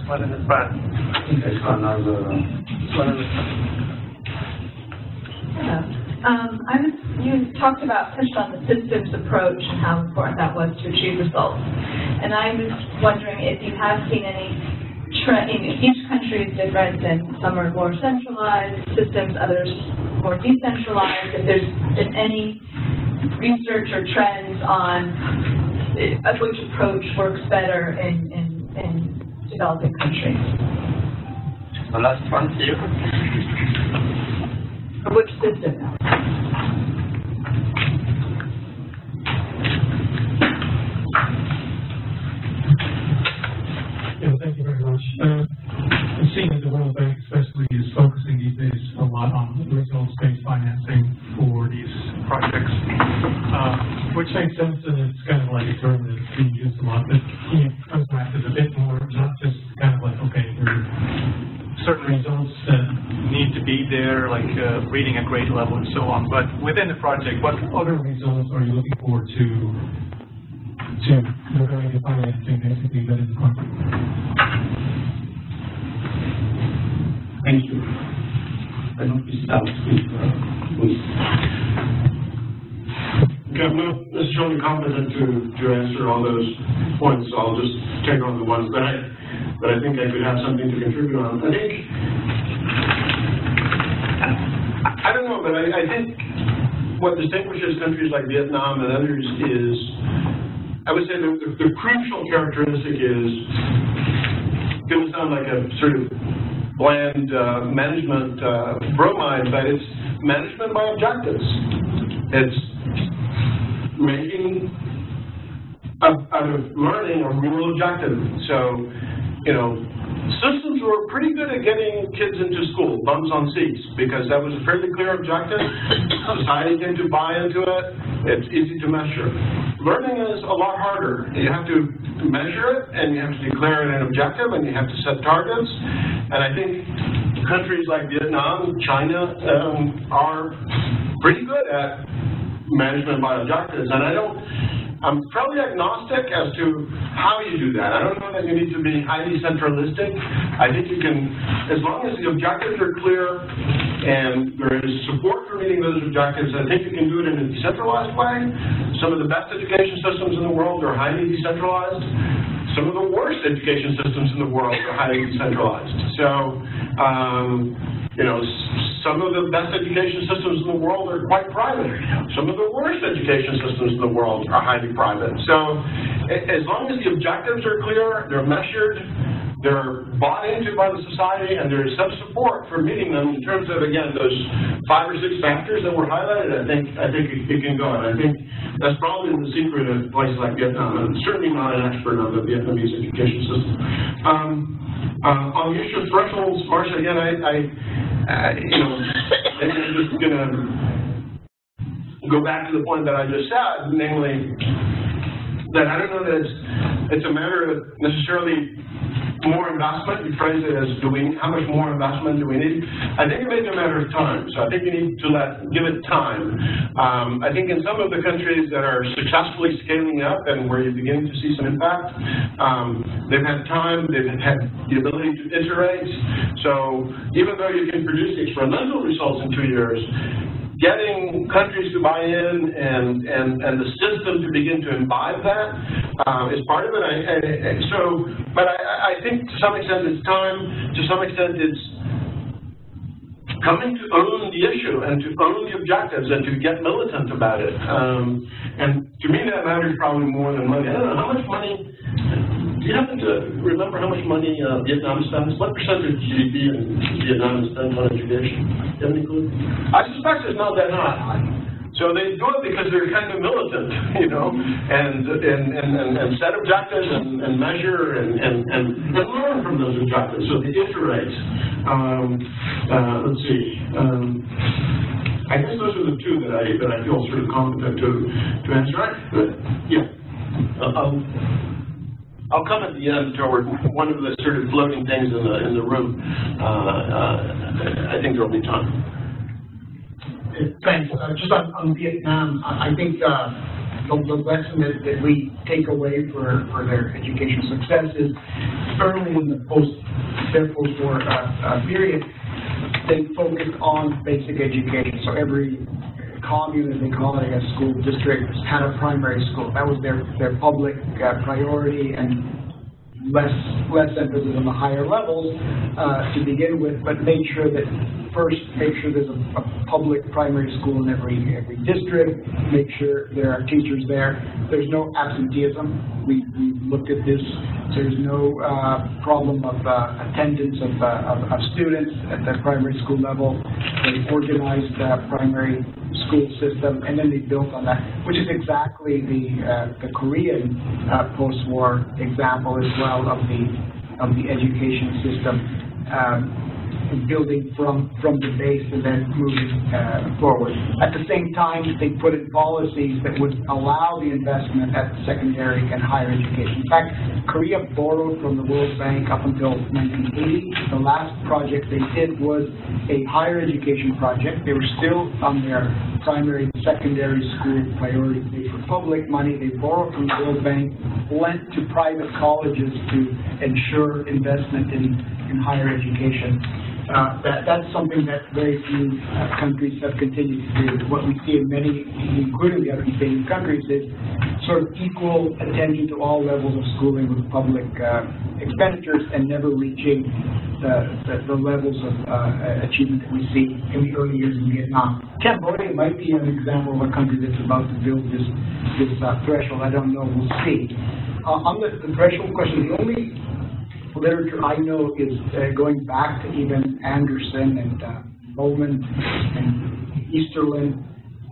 One in the front. You touched on the systems approach and how important that was to achieve results. And I was wondering if you have seen any trend. Each country is different, and some are more centralized systems, others more decentralized. If there's been any research or trends on which approach works better in developing countries. The last one here. Or which system? Yeah, thank you very much. I'm seeing that the World Bank especially is focusing these days a lot on results-based financing for these projects, which makes sense, and it's kind of like a term that's being used a lot, but can you contrast it a bit more, not just kind of like, okay, there are certain results that need to be there, like reading at grade level and so on, but within the project, what other results are you looking for to regarding the financing basically that is the project? Thank you. I don't start with Okay, I'm not necessarily competent to answer all those points, so I'll just take on the ones that I think I could have something to contribute on. I think but I think what distinguishes countries like Vietnam and others is, I would say the crucial characteristic is, it's going to sound like a sort of bland management bromide, but it's management by objectives. It's making out of learning a real objective. So, systems were pretty good at getting kids into school, bums on seats, because that was a fairly clear objective. Society came to buy into it. It's easy to measure. Learning is a lot harder. You have to measure it, and you have to declare it an objective, and you have to set targets. And I think countries like Vietnam, China, are pretty good at management by objectives. And I'm probably agnostic as to how you do that. I don't know that you need to be highly centralistic. I think you can, as long as the objectives are clear and there is support for meeting those objectives, I think you can do it in a decentralized way. Some of the best education systems in the world are highly decentralized. Some of the worst education systems in the world are highly decentralized. So, some of the best education systems in the world are quite private. Some of the worst education systems in the world are highly private. So, as long as the objectives are clear, they're measured, they're bought into by the society, and there is some support for meeting them in terms of, again, those 5 or 6 factors that were highlighted, I think it can go. And I think that's probably the secret of places like Vietnam. I'm certainly not an expert on the Vietnamese education system. On the issue of thresholds, Marcia, again, I'm just going to go back to the point that I just said, namely that I don't know that it's a matter of necessarily more investment. You phrase it as how much more investment do we need? I think it may be a matter of time. So I think you need to give it time. I think in some of the countries that are successfully scaling up and where you're beginning to see some impact, they've had time, they've had the ability to iterate. So even though you can produce experimental results in 2 years, getting countries to buy in and the system to begin to imbibe that is part of it. But I think to some extent it's time, to some extent it's coming to own the issue and to own the objectives and to get militant about it. And to me that matters probably more than money. I don't know, how much money, do you happen to remember how much money Vietnam spends? What percentage of GDP in Vietnam is spent on education? Do you have any clue? I suspect it's not that high. So they do it because they're kind of militant, and set objectives and measure and learn from those objectives. So they iterate. Let's see. I guess those are the two that I feel sort of competent to answer. I'll come at the end toward one of the sort of floating things in the room. I think there'll be time. Thanks. Just on Vietnam, I think the lesson that we take away for their educational success is early in their post-war period, they focused on basic education. So every commune, as they call it, a school district, had a primary school. That was their public priority, and less emphasis on the higher levels to begin with, but make sure there's a public primary school in every district, make sure there are teachers there. There's no absenteeism. We looked at this. There's no problem of attendance of students at the primary school level. They organized the primary school system, and then they built on that, which is exactly the Korean post-war example as well of the education system. Building from the base and then moving forward. At the same time, they put in policies that would allow the investment at secondary and higher education. In fact, Korea borrowed from the World Bank up until 1980. The last project they did was a higher education project. They were still on their primary and secondary school priority. They for public money. They borrowed from the World Bank, lent to private colleges to ensure investment in higher education. That's something that very few countries have continued to do. What we see in many, including the other East Asian countries, is sort of equal attention to all levels of schooling with public expenditures and never reaching the levels of achievement that we see in the early years in Vietnam. Cambodia might be an example of a country that's about to build this threshold. I don't know. We'll see. On the threshold question, the only literature I know is going back to even Anderson and Bowman and Easterlin,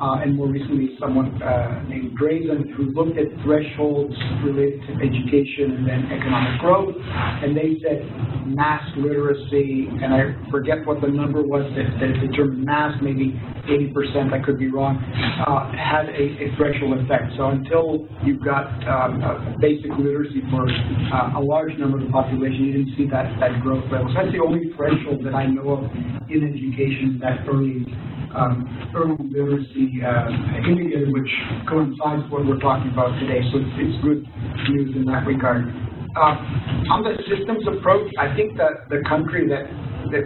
and more recently someone named Drazen, who looked at thresholds related to education and then economic growth, and they said mass literacy, and I forget what the number was that determined mass, maybe 80%, I could be wrong, had a threshold effect. So until you've got basic literacy for a large number of the population, you didn't see that growth level. So that's the only threshold that I know of in education, that early literacy indicator, which coincides with what we're talking about today. So it's good news in that regard. On the systems approach, I think that the country that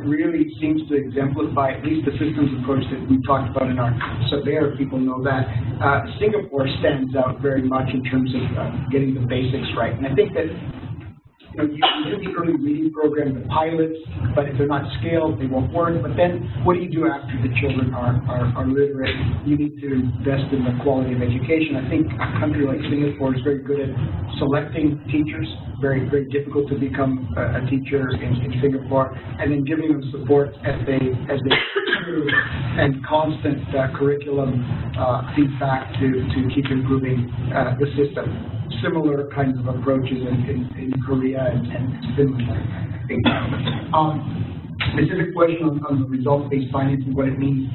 really seems to exemplify at least the systems approach that we talked about in our surveyor, people know that, Singapore stands out very much in terms of getting the basics right. And I think that you do the early reading program, the pilots, but if they're not scaled, they won't work. But then what do you do after the children are literate? You need to invest in the quality of education. I think a country like Singapore is very good at selecting teachers, very, very difficult to become a teacher in Singapore, and then giving them support as they improve, and constant curriculum feedback to keep improving the system. Similar kinds of approaches in Korea and Finland, I think. Specific question on the results-based financing, what it means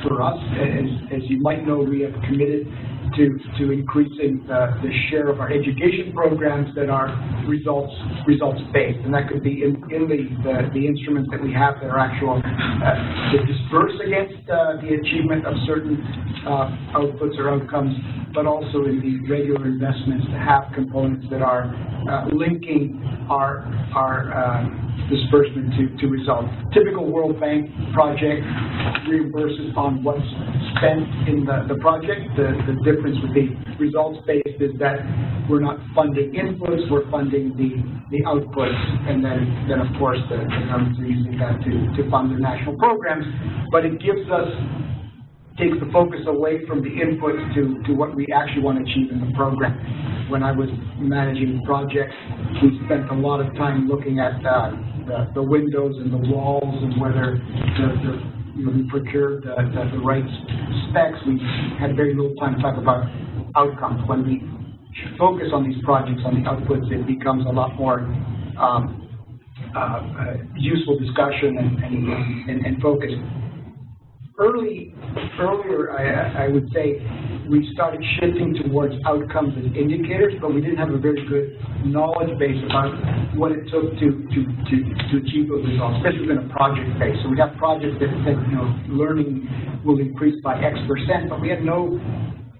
for us. As you might know, we have committed to increasing the share of our education programs that are results-based, and that could be in the instruments that we have that are actual that disperse against the achievement of certain outputs or outcomes, but also in the regular investments to have components that are linking our disbursement to results. Typical World Bank project reimburses on what's spent in the project. The difference with the results-based is that we're not funding inputs, we're funding the outputs, and then of course the governments are using that to fund their national programs. But it takes the focus away from the inputs to what we actually want to achieve in the program. When I was managing projects, we spent a lot of time looking at the windows and the walls and whether we procured the right specs. We had very little time to talk about outcomes. When we focus on these projects, on the outputs, it becomes a lot more useful discussion and focus. Earlier, I would say, we started shifting towards outcomes as indicators, but we didn't have a very good knowledge base about what it took to achieve those results, especially within a project base. So we have projects that said, learning will increase by X%, but we had no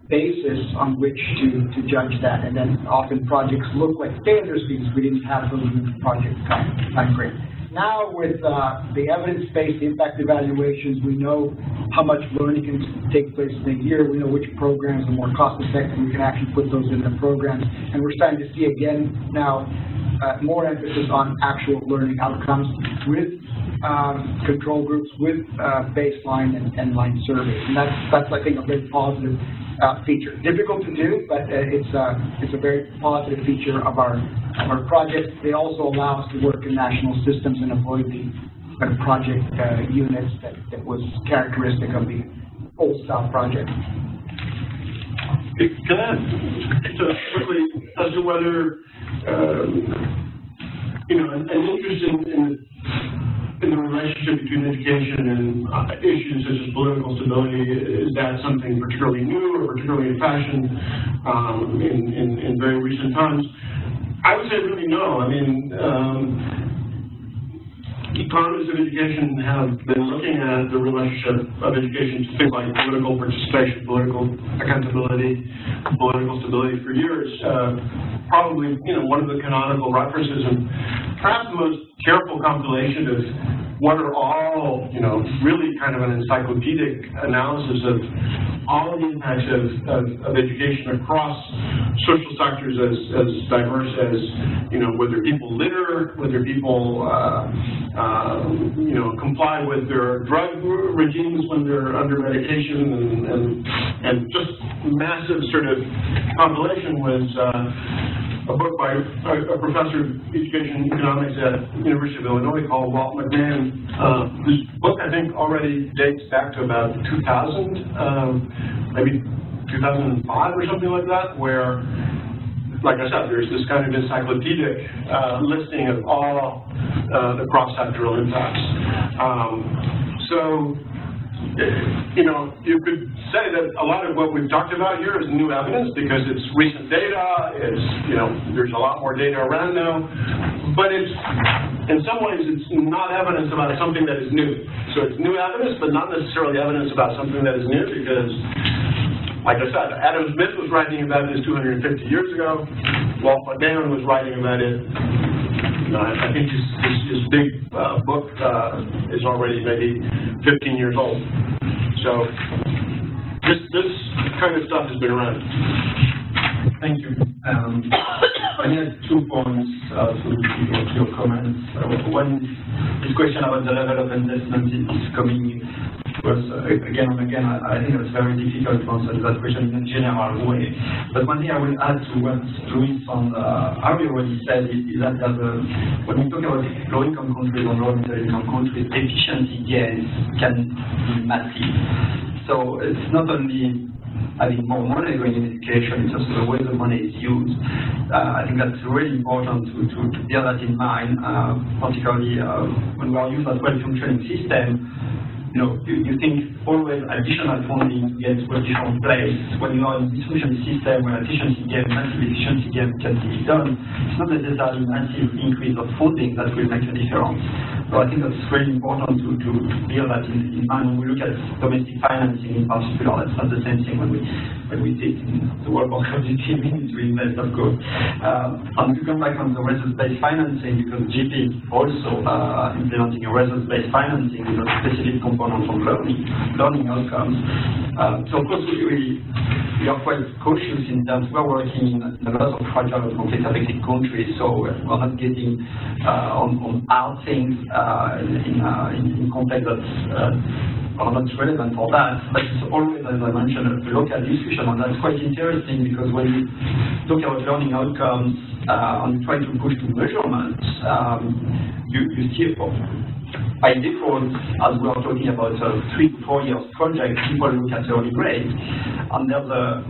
basis on which to judge that, and then often projects look like failures because we didn't have those in the project time frame. Now with the evidence-based impact evaluations, we know how much learning can take place in a year. We know which programs are more cost-effective. We can actually put those in the programs. And we're starting to see again now more emphasis on actual learning outcomes with control groups, with baseline and line surveys. And that's I think, a very positive feature. Difficult to do, but it's a very positive feature of our projects. They also allow us to work in national systems and avoid the project units that was characteristic of the old-style project. Can I ask quickly as to whether an interest in the relationship between education and issues such as political stability, is that something particularly new or particularly in fashion in very recent times? I would say really no. I mean, economists of education have been looking at the relationship of education to things like political participation, political accountability, political stability for years. Probably, one of the canonical references and perhaps the most careful compilation of what are all, really kind of an encyclopedic analysis of all the impacts of education across social sectors as diverse as, whether people litter, whether people, comply with their drug regimes when they're under medication, and just massive sort of compilation was a book by a professor of education economics at the University of Illinois called Walt McMahon. This book, I think, already dates back to about 2000, maybe 2005 or something like that, where, like I said, there's this kind of encyclopedic listing of all the cross-sectoral impacts. You could say that a lot of what we've talked about here is new evidence because it's recent data, there's a lot more data around now, but in some ways it's not evidence about something that is new. So it's new evidence, but not necessarily evidence about something that is new because, like I said, Adam Smith was writing about this 250 years ago. Walt McMahon was writing about it. I think his big book is already maybe 15 years old. So this kind of stuff has been around. Thank you. I had 2 points to your comments. One is this question about the level of investment is coming. Because again and again, I think it's very difficult to answer that question in a general way. But one thing I will add to what Louis and Harry already said is that when we talk about low-income countries or low-middle-income countries, efficiency gains can be massive. So it's not only having more money going in education, it's also the way the money is used. I think that's really important to bear that in mind, particularly when we are using a well-functioning system. You think always additional funding to get to a different place. When you are in a dysfunctional system where efficiency gain, massive efficiency gain can be done, it's not necessarily massive increase of funding that will make a difference. So I think that's really important to bear that in mind when we look at domestic financing in particular. That's not the same thing when we did in the World Bank of GP to invest, of course. And to come back on the results-based financing, because GP is also implementing a results-based financing with a specific component on learning outcomes. So of course we are quite cautious in terms we're working in a lot of fragile and conflict-affected countries, so we're not getting on hard things in context that are not relevant for that. But it's always, as I mentioned, a local discussion, and that's quite interesting because when you talk about learning outcomes and try to push to measurements, you see by default, as we are talking about a 3 to 4 years project, people look at early grades, and there's a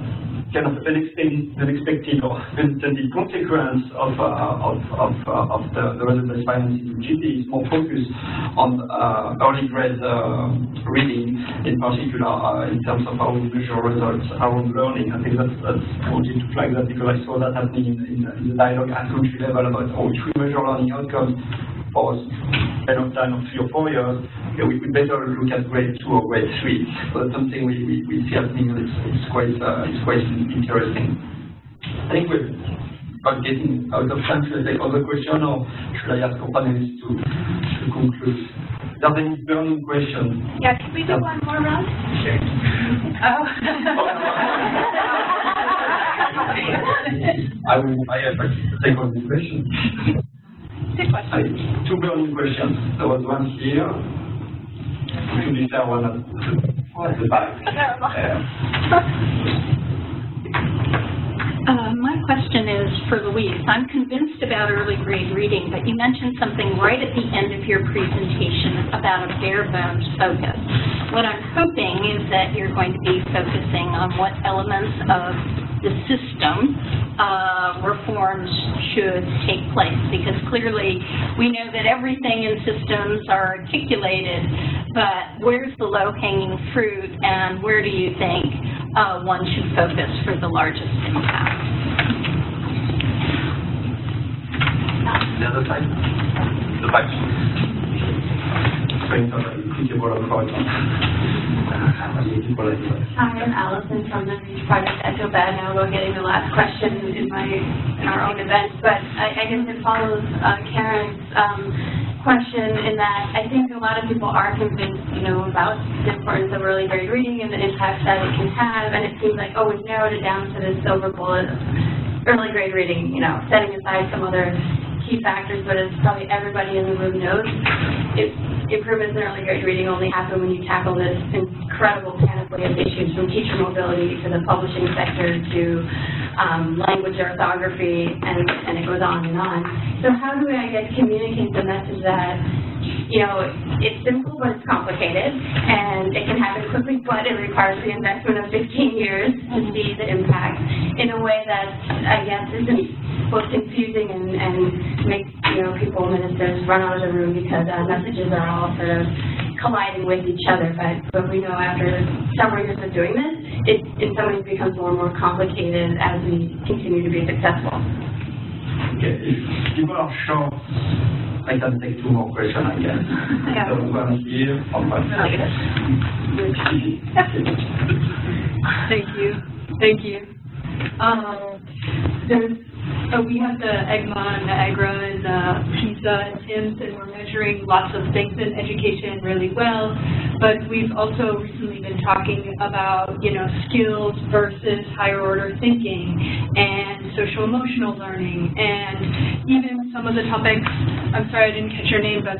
kind of unexpected or unintended consequence of the results-based financing to GP is more focused on early grade reading, in particular in terms of how we measure results around learning. I think that's I wanted to flag that because I saw that happening in the dialogue at country level about how we measure learning outcomes for a span of time of 3 or 4 years. We better look at grade 2 or grade 3. So that's something we see happening, and it's quite interesting. I think we're about getting out of time. Should I take other question, or should I ask our panelists to conclude? Are there any burning questions? Yeah, can we do one more round? Sure. I have to take on the question. Good question. 2 burning questions. There was one here. To be fair, one at the back. My question is for Louise. I'm convinced about early grade reading, but you mentioned something right at the end of your presentation about a bare bones focus. What I'm hoping is that you're going to be focusing on what elements of the system reforms should take place, because clearly we know that everything in systems are articulated, but where's the low-hanging fruit, and where do you think one should focus for the largest impact? The other side? The back. Hi, I'm Allison from the Reach Project. I feel bad now about getting the last question in our own event, but I guess it follows Karen's question in that I think a lot of people are convinced, about the importance of early grade reading and the impact that it can have, and it seems like, oh, we've narrowed it down to this silver bullet of early grade reading, you know, setting aside some other key factors, but as probably everybody in the room knows, improvements in early grade reading only happen when you tackle this incredible panoply of issues, from teacher mobility to the publishing sector to language orthography, and it goes on and on. So how do I, communicate the message that, you know, it's simple but it's complicated, and it can happen quickly, but it requires the investment of 15 years to see the impact in a way that, I guess, isn't both confusing and makes, you know, people, ministers, run out of the room because messages are all sort of colliding with each other. But we know after several years of doing this, it in some ways becomes more and more complicated as we continue to be successful. Okay, if people are short, I can take 2 more questions, I guess. Yeah. So one here, one Thank you. We have the EGMA and the EGRA and the PISA and TIMS, and we're measuring lots of things in education really well. But we've also recently been talking about, you know, skills versus higher order thinking and social emotional learning, and even some of the topics. I'm sorry I didn't catch your name, but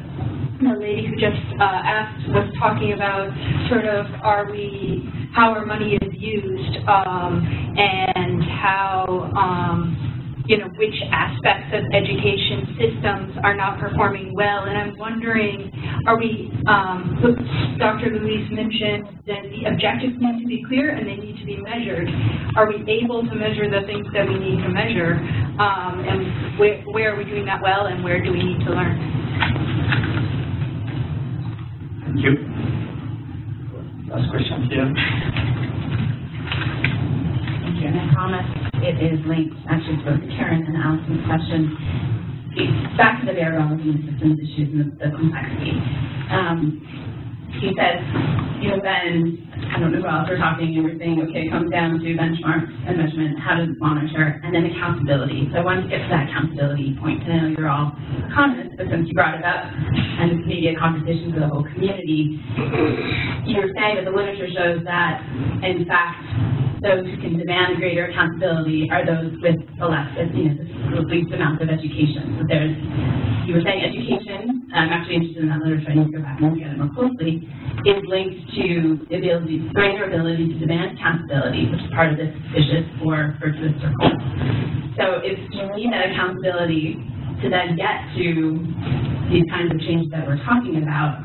the lady who just asked was talking about sort of how our money is used, and how you know, which aspects of education systems are not performing well. And I'm wondering, are we, Dr. Louise mentioned that the objectives need to be clear and they need to be measured. Are we able to measure the things that we need to measure? And where are we doing that well, and where do we need to learn? Thank you. Last question here. Thank you. And I promise it is linked actually to both Karen and Allison's question. Back to the variability in systems issues and the complexity. He said, you know, then, I don't know who else we're talking, and we're saying, okay, it comes down to benchmarks and measurement, how to monitor, and then accountability. So I wanted to get to that accountability point. And I know you're all economists, but since you brought it up, and this may be a conversation for the whole community, you were saying that the literature shows that, in fact, those who can demand greater accountability are those with the least amount of education. So you were saying education, I'm actually interested in that literature, I need to go back and look at it more closely, is linked to the greater ability to demand accountability, which is part of this vicious or virtuous circle. So if you need that accountability to then get to these kinds of changes that we're talking about,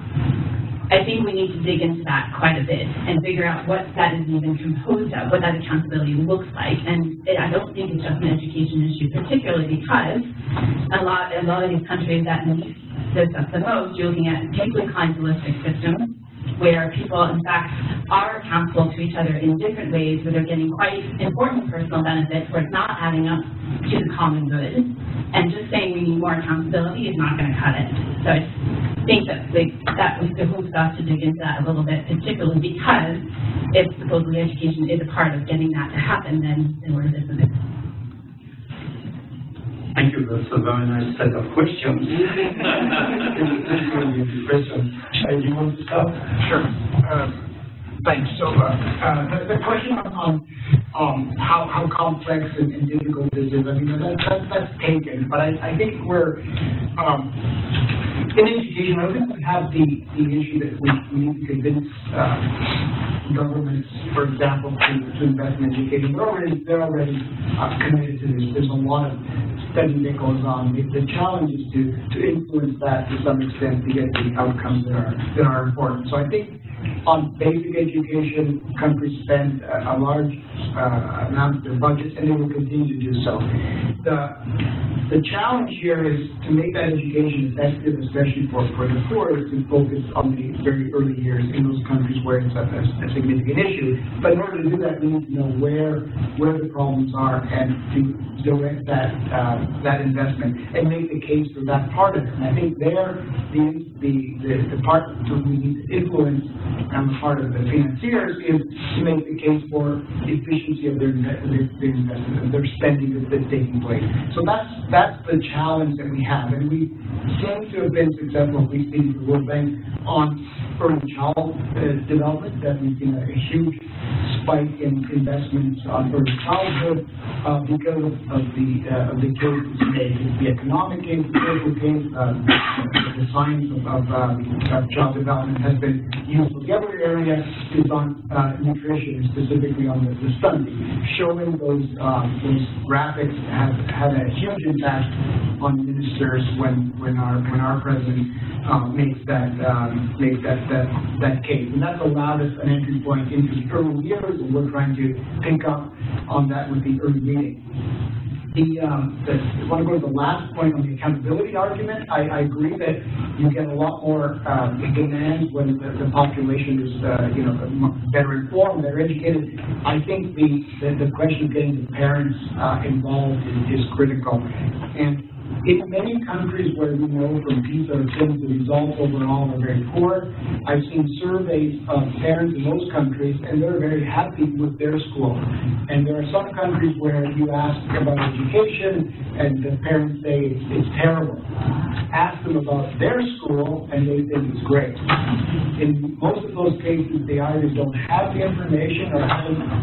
I think we need to dig into that quite a bit and figure out what that is even composed of, what that accountability looks like. And I don't think it's just an education issue, particularly because a lot of these countries that need this stuff the most, you're looking at deeply clientelistic systems where people, in fact, are accountable to each other in different ways, where they're getting quite important personal benefits, where it's not adding up to the common good. And just saying we need more accountability is not going to cut it. So I think that behooves us to dig into that a little bit, particularly because if supposedly education is a part of getting that to happen, then we're missing it. Thank you. That's a very nice set of questions. Do you want to start? Sure. Thanks. So the question on how complex and difficult this is, I mean, that's taken. But I think we're in education. I think we have the issue that we need to convince governments, for example, to invest in education. They're already committed to this. There's a lot of study that goes on. The challenge is to influence that to some extent to get the outcomes that are important. So I think on basic education, countries spend a large amount of their budgets, and they will continue to do so. The challenge here is to make that education effective, especially for the poor, is to focus on the very early years in those countries where it's a significant issue. But in order to do that, we need to know where the problems are and to direct that investment and make the case for that part of it. And I think there, the part that we need to influence on the part of the financiers is to make the case for efficiency of their investment and their spending that's taking place. So that's the challenge that we have, and we seem to have been successful, at least in the World Bank, on early child development. That we've seen a huge spike in investments on early childhood because of the case it's made. It's the economic case, the social case, the science of child development has been used. The other area is on nutrition, specifically on the study. Showing those graphics have had a huge impact on ministers when our president makes that case, and that's allowed us an entry point into the early years, and we're trying to pick up on that with the early reading. I want to go to the last point on the accountability argument. I agree that you get a lot more demands when the population is better informed, better educated. I think the question of getting the parents involved is critical. And in many countries where we know from PISA or TIMSS the results overall are very poor, I've seen surveys of parents in those countries, and they're very happy with their school. And there are some countries where you ask about education, and the parents say it's terrible. Ask them about their school, and they think it's great. In most of those cases, they either don't have the information or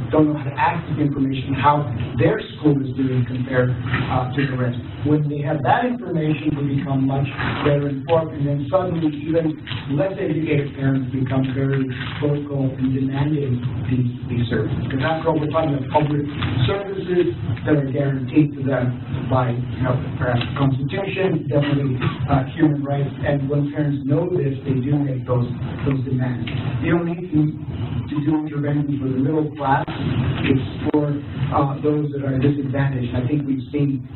don't know how to access the information, how their school is doing compared to the rest. When they have that information, they become much better informed, and then suddenly even less educated parents become very vocal in demanding these services. Because after all, we're talking about public services that are guaranteed to them by perhaps the Constitution, definitely human rights, and when parents know this, they do make those demands. You don't need to do interventions for the middle class. It's for those that are disadvantaged. I think we've seen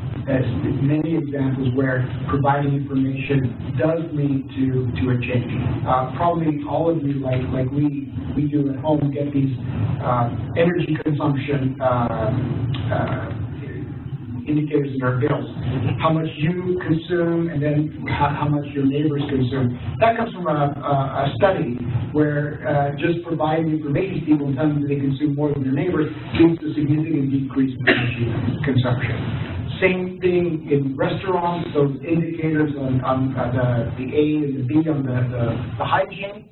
many examples where providing information does lead to a change. Probably all of you, like we do at home, get these energy consumption indicators in our bills. How much you consume, and then how much your neighbors consume. That comes from a study where just providing information to people and telling them that they consume more than their neighbors leads to a significant decrease in energy consumption. Same thing in restaurants, those indicators on the A and the B on the hygiene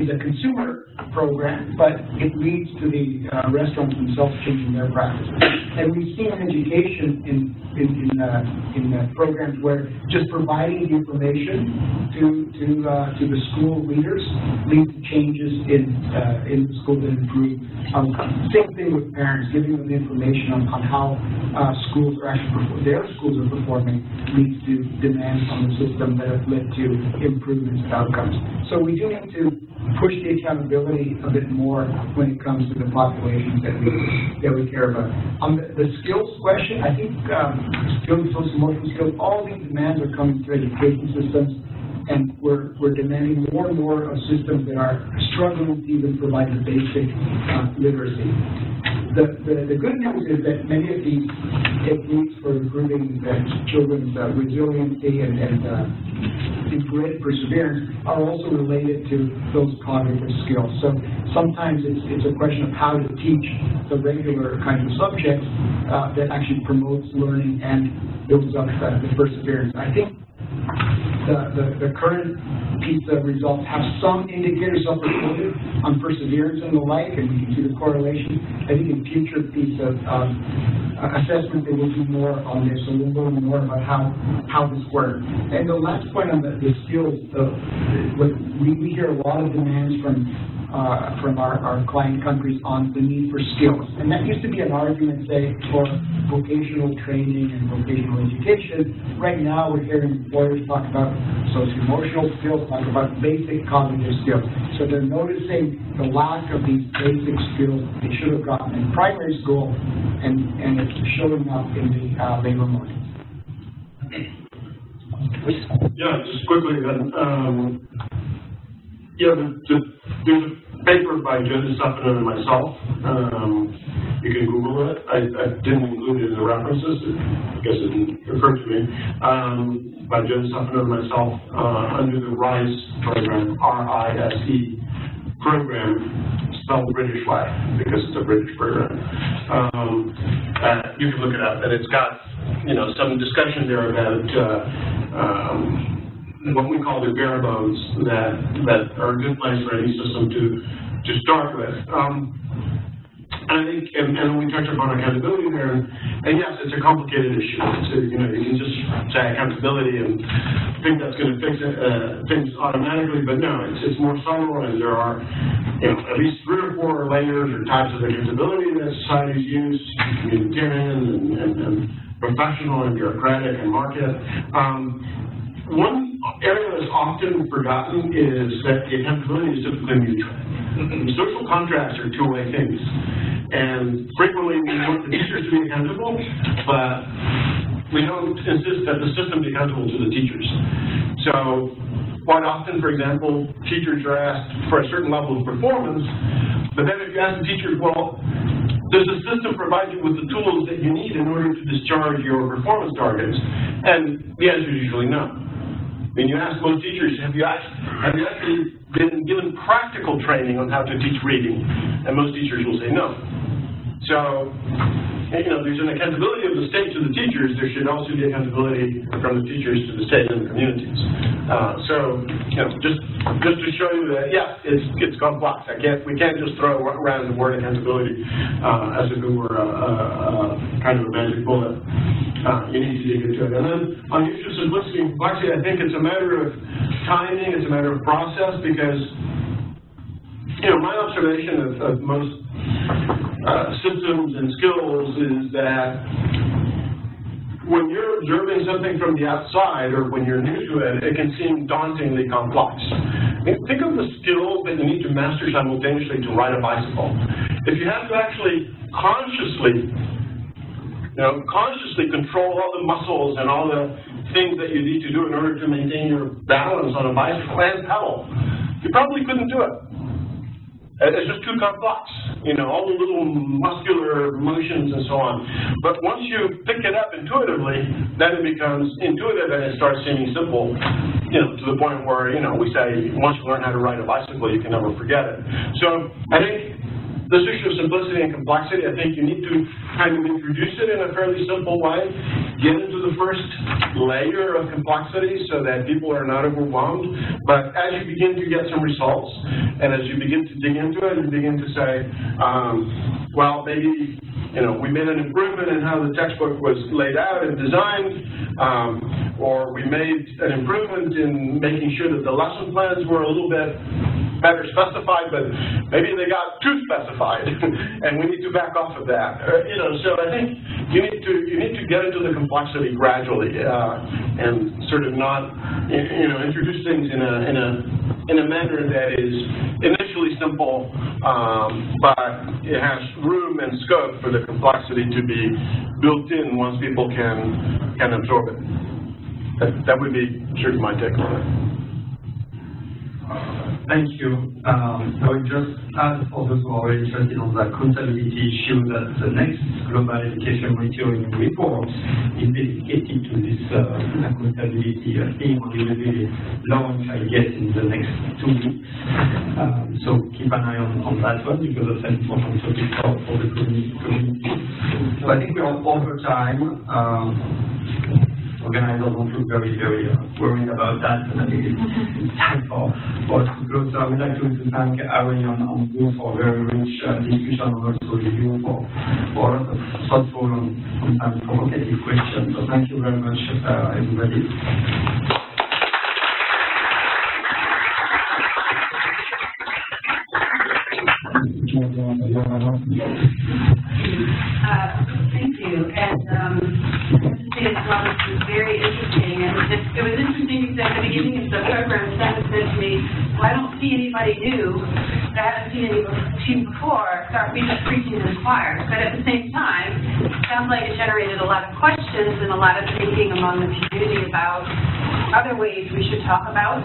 is a consumer program, but it leads to the restaurants themselves changing their practices. And we've seen education in programs where just providing the information to the school leaders leads to changes in the school that improve outcomes. Same thing with parents, giving them the information on how schools are actually their schools are performing leads to demands on the system that have led to improvements in outcomes. So we do need to push the accountability a bit more when it comes to the populations that we care about. On the skills question, I think skills, social emotional skills, all these demands are coming through education systems, and we're demanding more and more of systems that are struggling to even provide the basic literacy. The good news is that many of these techniques for improving children's resiliency and great perseverance are also related to those cognitive skills. So sometimes it's a question of how to teach the regular kinds of subjects that actually promotes learning and builds up the perseverance. I think the current PISA results have some indicators self-reported on perseverance and the like, and we can see the correlation. I think in future PISA assessment they will do more on this, so we'll learn more about how this works. And the last point on the skills, we hear a lot of demands from our client countries on the need for skills. And that used to be an argument, say, for vocational training and vocational education. Right now we're hearing employers talk about socio-emotional skills, talk about basic cognitive skills. So they're noticing the lack of these basic skills they should have gotten in primary school, and it's showing up in the labor market. Yeah, just quickly then. There's a paper by Joseph Sufferman and myself. You can Google it. I didn't include it in the references. I guess it didn't occur to me. By Joseph Sufferman and myself under the RISE program, R-I-S-E program, spelled British way because it's a British program. You can look it up, and it's got some discussion there about what we call the bare bones that are a good place for any system to start with. I think, and we touched upon accountability there, and yes, it's a complicated issue. So, you can just say accountability and think that's going to fix things automatically, but no, it's more subtle, and there are, at least 3 or 4 layers or types of accountability that societies use, communitarian and professional and bureaucratic and market. One area that's often forgotten is that the accountability is typically mutual. Social contracts are two-way things, and frequently we want the teachers to be accountable, but we don't insist that the system be accountable to the teachers. So quite often, for example, teachers are asked for a certain level of performance, but then if you ask the teachers, well, does the system provide you with the tools that you need in order to discharge your performance targets? And the answer is usually no. When you ask most teachers, have you actually been given practical training on how to teach reading? And most teachers will say no. So, there's an accountability of the state to the teachers. There should also be accountability from the teachers to the state and the communities. Just to show you that, yeah, it's complex. We can't just throw around the word accountability as if it were kind of a magic bullet. You need to dig into it. And then on the issue of simplicity and complexity, I think it's a matter of timing, it's a matter of process, because my observation of most systems and skills is that when you're observing something from the outside or when you're new to it, it can seem dauntingly complex. Think of the skills that you need to master simultaneously to ride a bicycle. If you have to actually consciously control all the muscles and all the things that you need to do in order to maintain your balance on a bicycle and pedal, you probably couldn't do it. It's just too complex, all the little muscular motions and so on. But once you pick it up intuitively, then it becomes intuitive and it starts seeming simple, to the point where, we say once you learn how to ride a bicycle, you can never forget it. So I think this issue of simplicity and complexity, I think you need to kind of introduce it in a fairly simple way, get into the first layer of complexity so that people are not overwhelmed. But as you begin to get some results, and as you begin to dig into it, you begin to say, well, maybe we made an improvement in how the textbook was laid out and designed, or we made an improvement in making sure that the lesson plans were a little bit better specified, but maybe they got too specified, and we need to back off of that. So I think you need to get into the complexity gradually, and sort of not, introduce things in a manner that is initially simple, but it has room and scope for the complexity to be built in once people can absorb it. That would be sort of my take on it. Thank you. I would just add, for those who are very interested on the accountability issue, that the next Global Education Monitoring report is dedicated to this accountability theme. We will be launched, I guess, in the next 2 weeks. So keep an eye on that one, because it's an important topic for the community. So I think we are over time. Organizers don't look very, very worried about that, but I think it's time for us to close. So I would like to thank Ari on Zoom for a very rich discussion, and also you for a lot of thoughtful and sometimes provocative questions. So thank you very much, everybody. Thank you. And as well, this was very interesting. And it was interesting because at the beginning of the program, Seth said to me, well, I don't see anybody new. I haven't seen any before. Start preaching to the choir. But at the same time, it sounds like it generated a lot of questions and a lot of thinking among the community about other ways we should talk about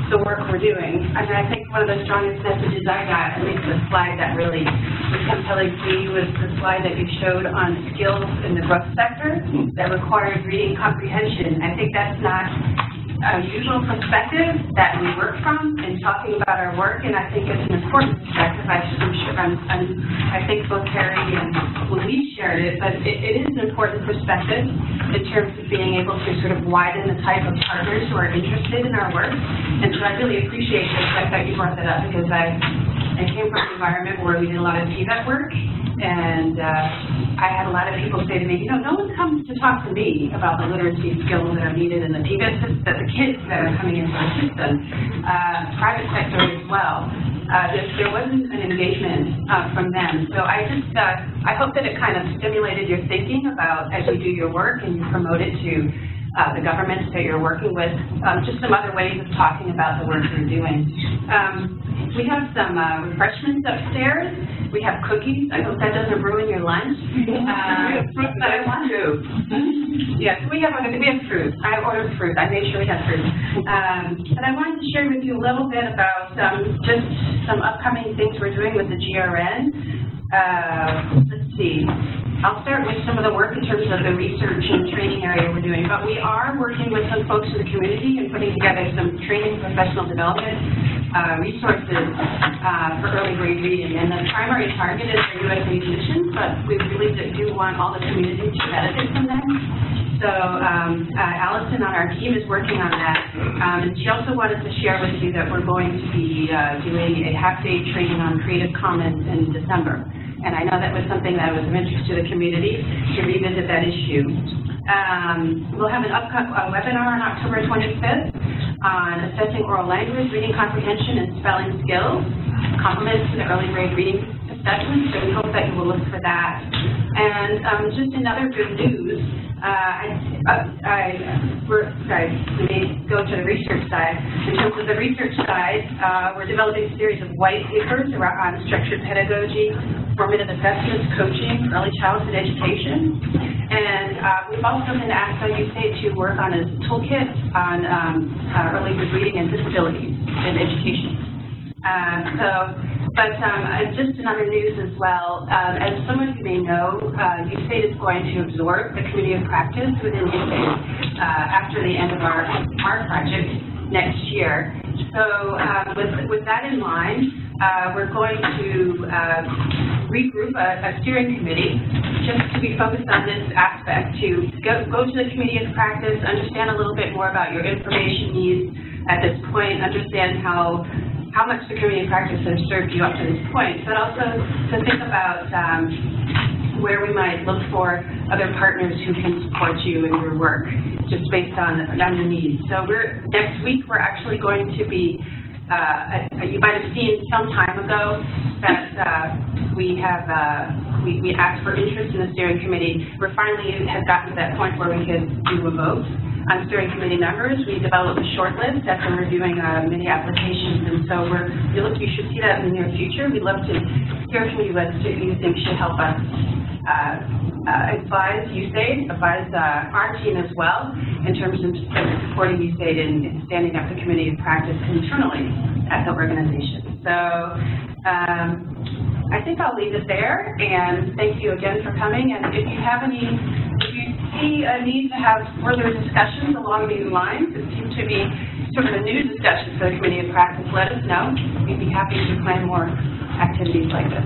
the work we're doing. I mean, I think one of the strongest messages I got, at least the slide that really was compelling to me, was the slide that you showed on skills in the growth sector that required reading comprehension. I think that's not a usual perspective that we work from in talking about our work, and I think it's an important perspective. I think both Harry and Louise shared it, but it is an important perspective in terms of being able to sort of widen the type of partners who are interested in our work. And so I really appreciate the fact that you brought that up, because I I came from an environment where we did a lot of TVET work, and I had a lot of people say to me, you know, no one comes to talk to me about the literacy skills that are needed in the TVET system, the kids that are coming into our system, private sector as well. There wasn't an engagement from them. So I hope that it kind of stimulated your thinking about, as you do your work and you promote it to the governments that you're working with, just some other ways of talking about the work you're doing. We have some refreshments upstairs. We have cookies. I hope that doesn't ruin your lunch. We have fruit, but I want to. Yes, we have fruit. I ordered fruit. I made sure we had fruit. But I wanted to share with you a little bit about just some upcoming things we're doing with the GRN. Let's see. I'll start with some of the work in terms of the research and training area we're doing, but we are working with some folks in the community and putting together some training professional development resources for early grade reading. And the primary target is for U.S. musicians, but we really do want all the community to benefit from that. So Allison on our team is working on that. And she also wanted to share with you that we're going to be doing a half-day training on Creative Commons in December. And I know that was something that was of interest to the community to revisit that issue. We'll have a webinar on October 25th on assessing oral language, reading comprehension, and spelling skills, complements to the early grade reading assessment, so we hope that you will look for that. And just another good news, let me go to the research side. In terms of the research side, we're developing a series of white papers on structured pedagogy, formative assessments, coaching, early childhood education. And we've also been asked by USAID to work on a toolkit on early reading and disabilities in education. Just in other news as well, as some of you may know, USAID is going to absorb the community of practice within USAID after the end of our project next year. So with that in mind, we're going to regroup a steering committee just to be focused on this aspect, to go to the community of practice, understand a little bit more about your information needs at this point, understand how much the community of practice has served you up to this point, but also to think about where we might look for other partners who can support you in your work, just based on your needs. So next week we're actually going to be, you might have seen some time ago that we asked for interest in the steering committee. We finally have gotten to that point where we can do a vote on steering committee members. We developed a short list after reviewing many applications, and so you should see that in the near future. We'd love to hear from you as to who you think should help us advise USAID, advise our team as well, in terms of supporting USAID in standing up the community of practice internally at the organization. So I think I'll leave it there, and thank you again for coming. And if you see a need to have further discussions along these lines, it seems to be sort of a new discussion for the community of practice, let us know. We'd be happy to plan more activities like this.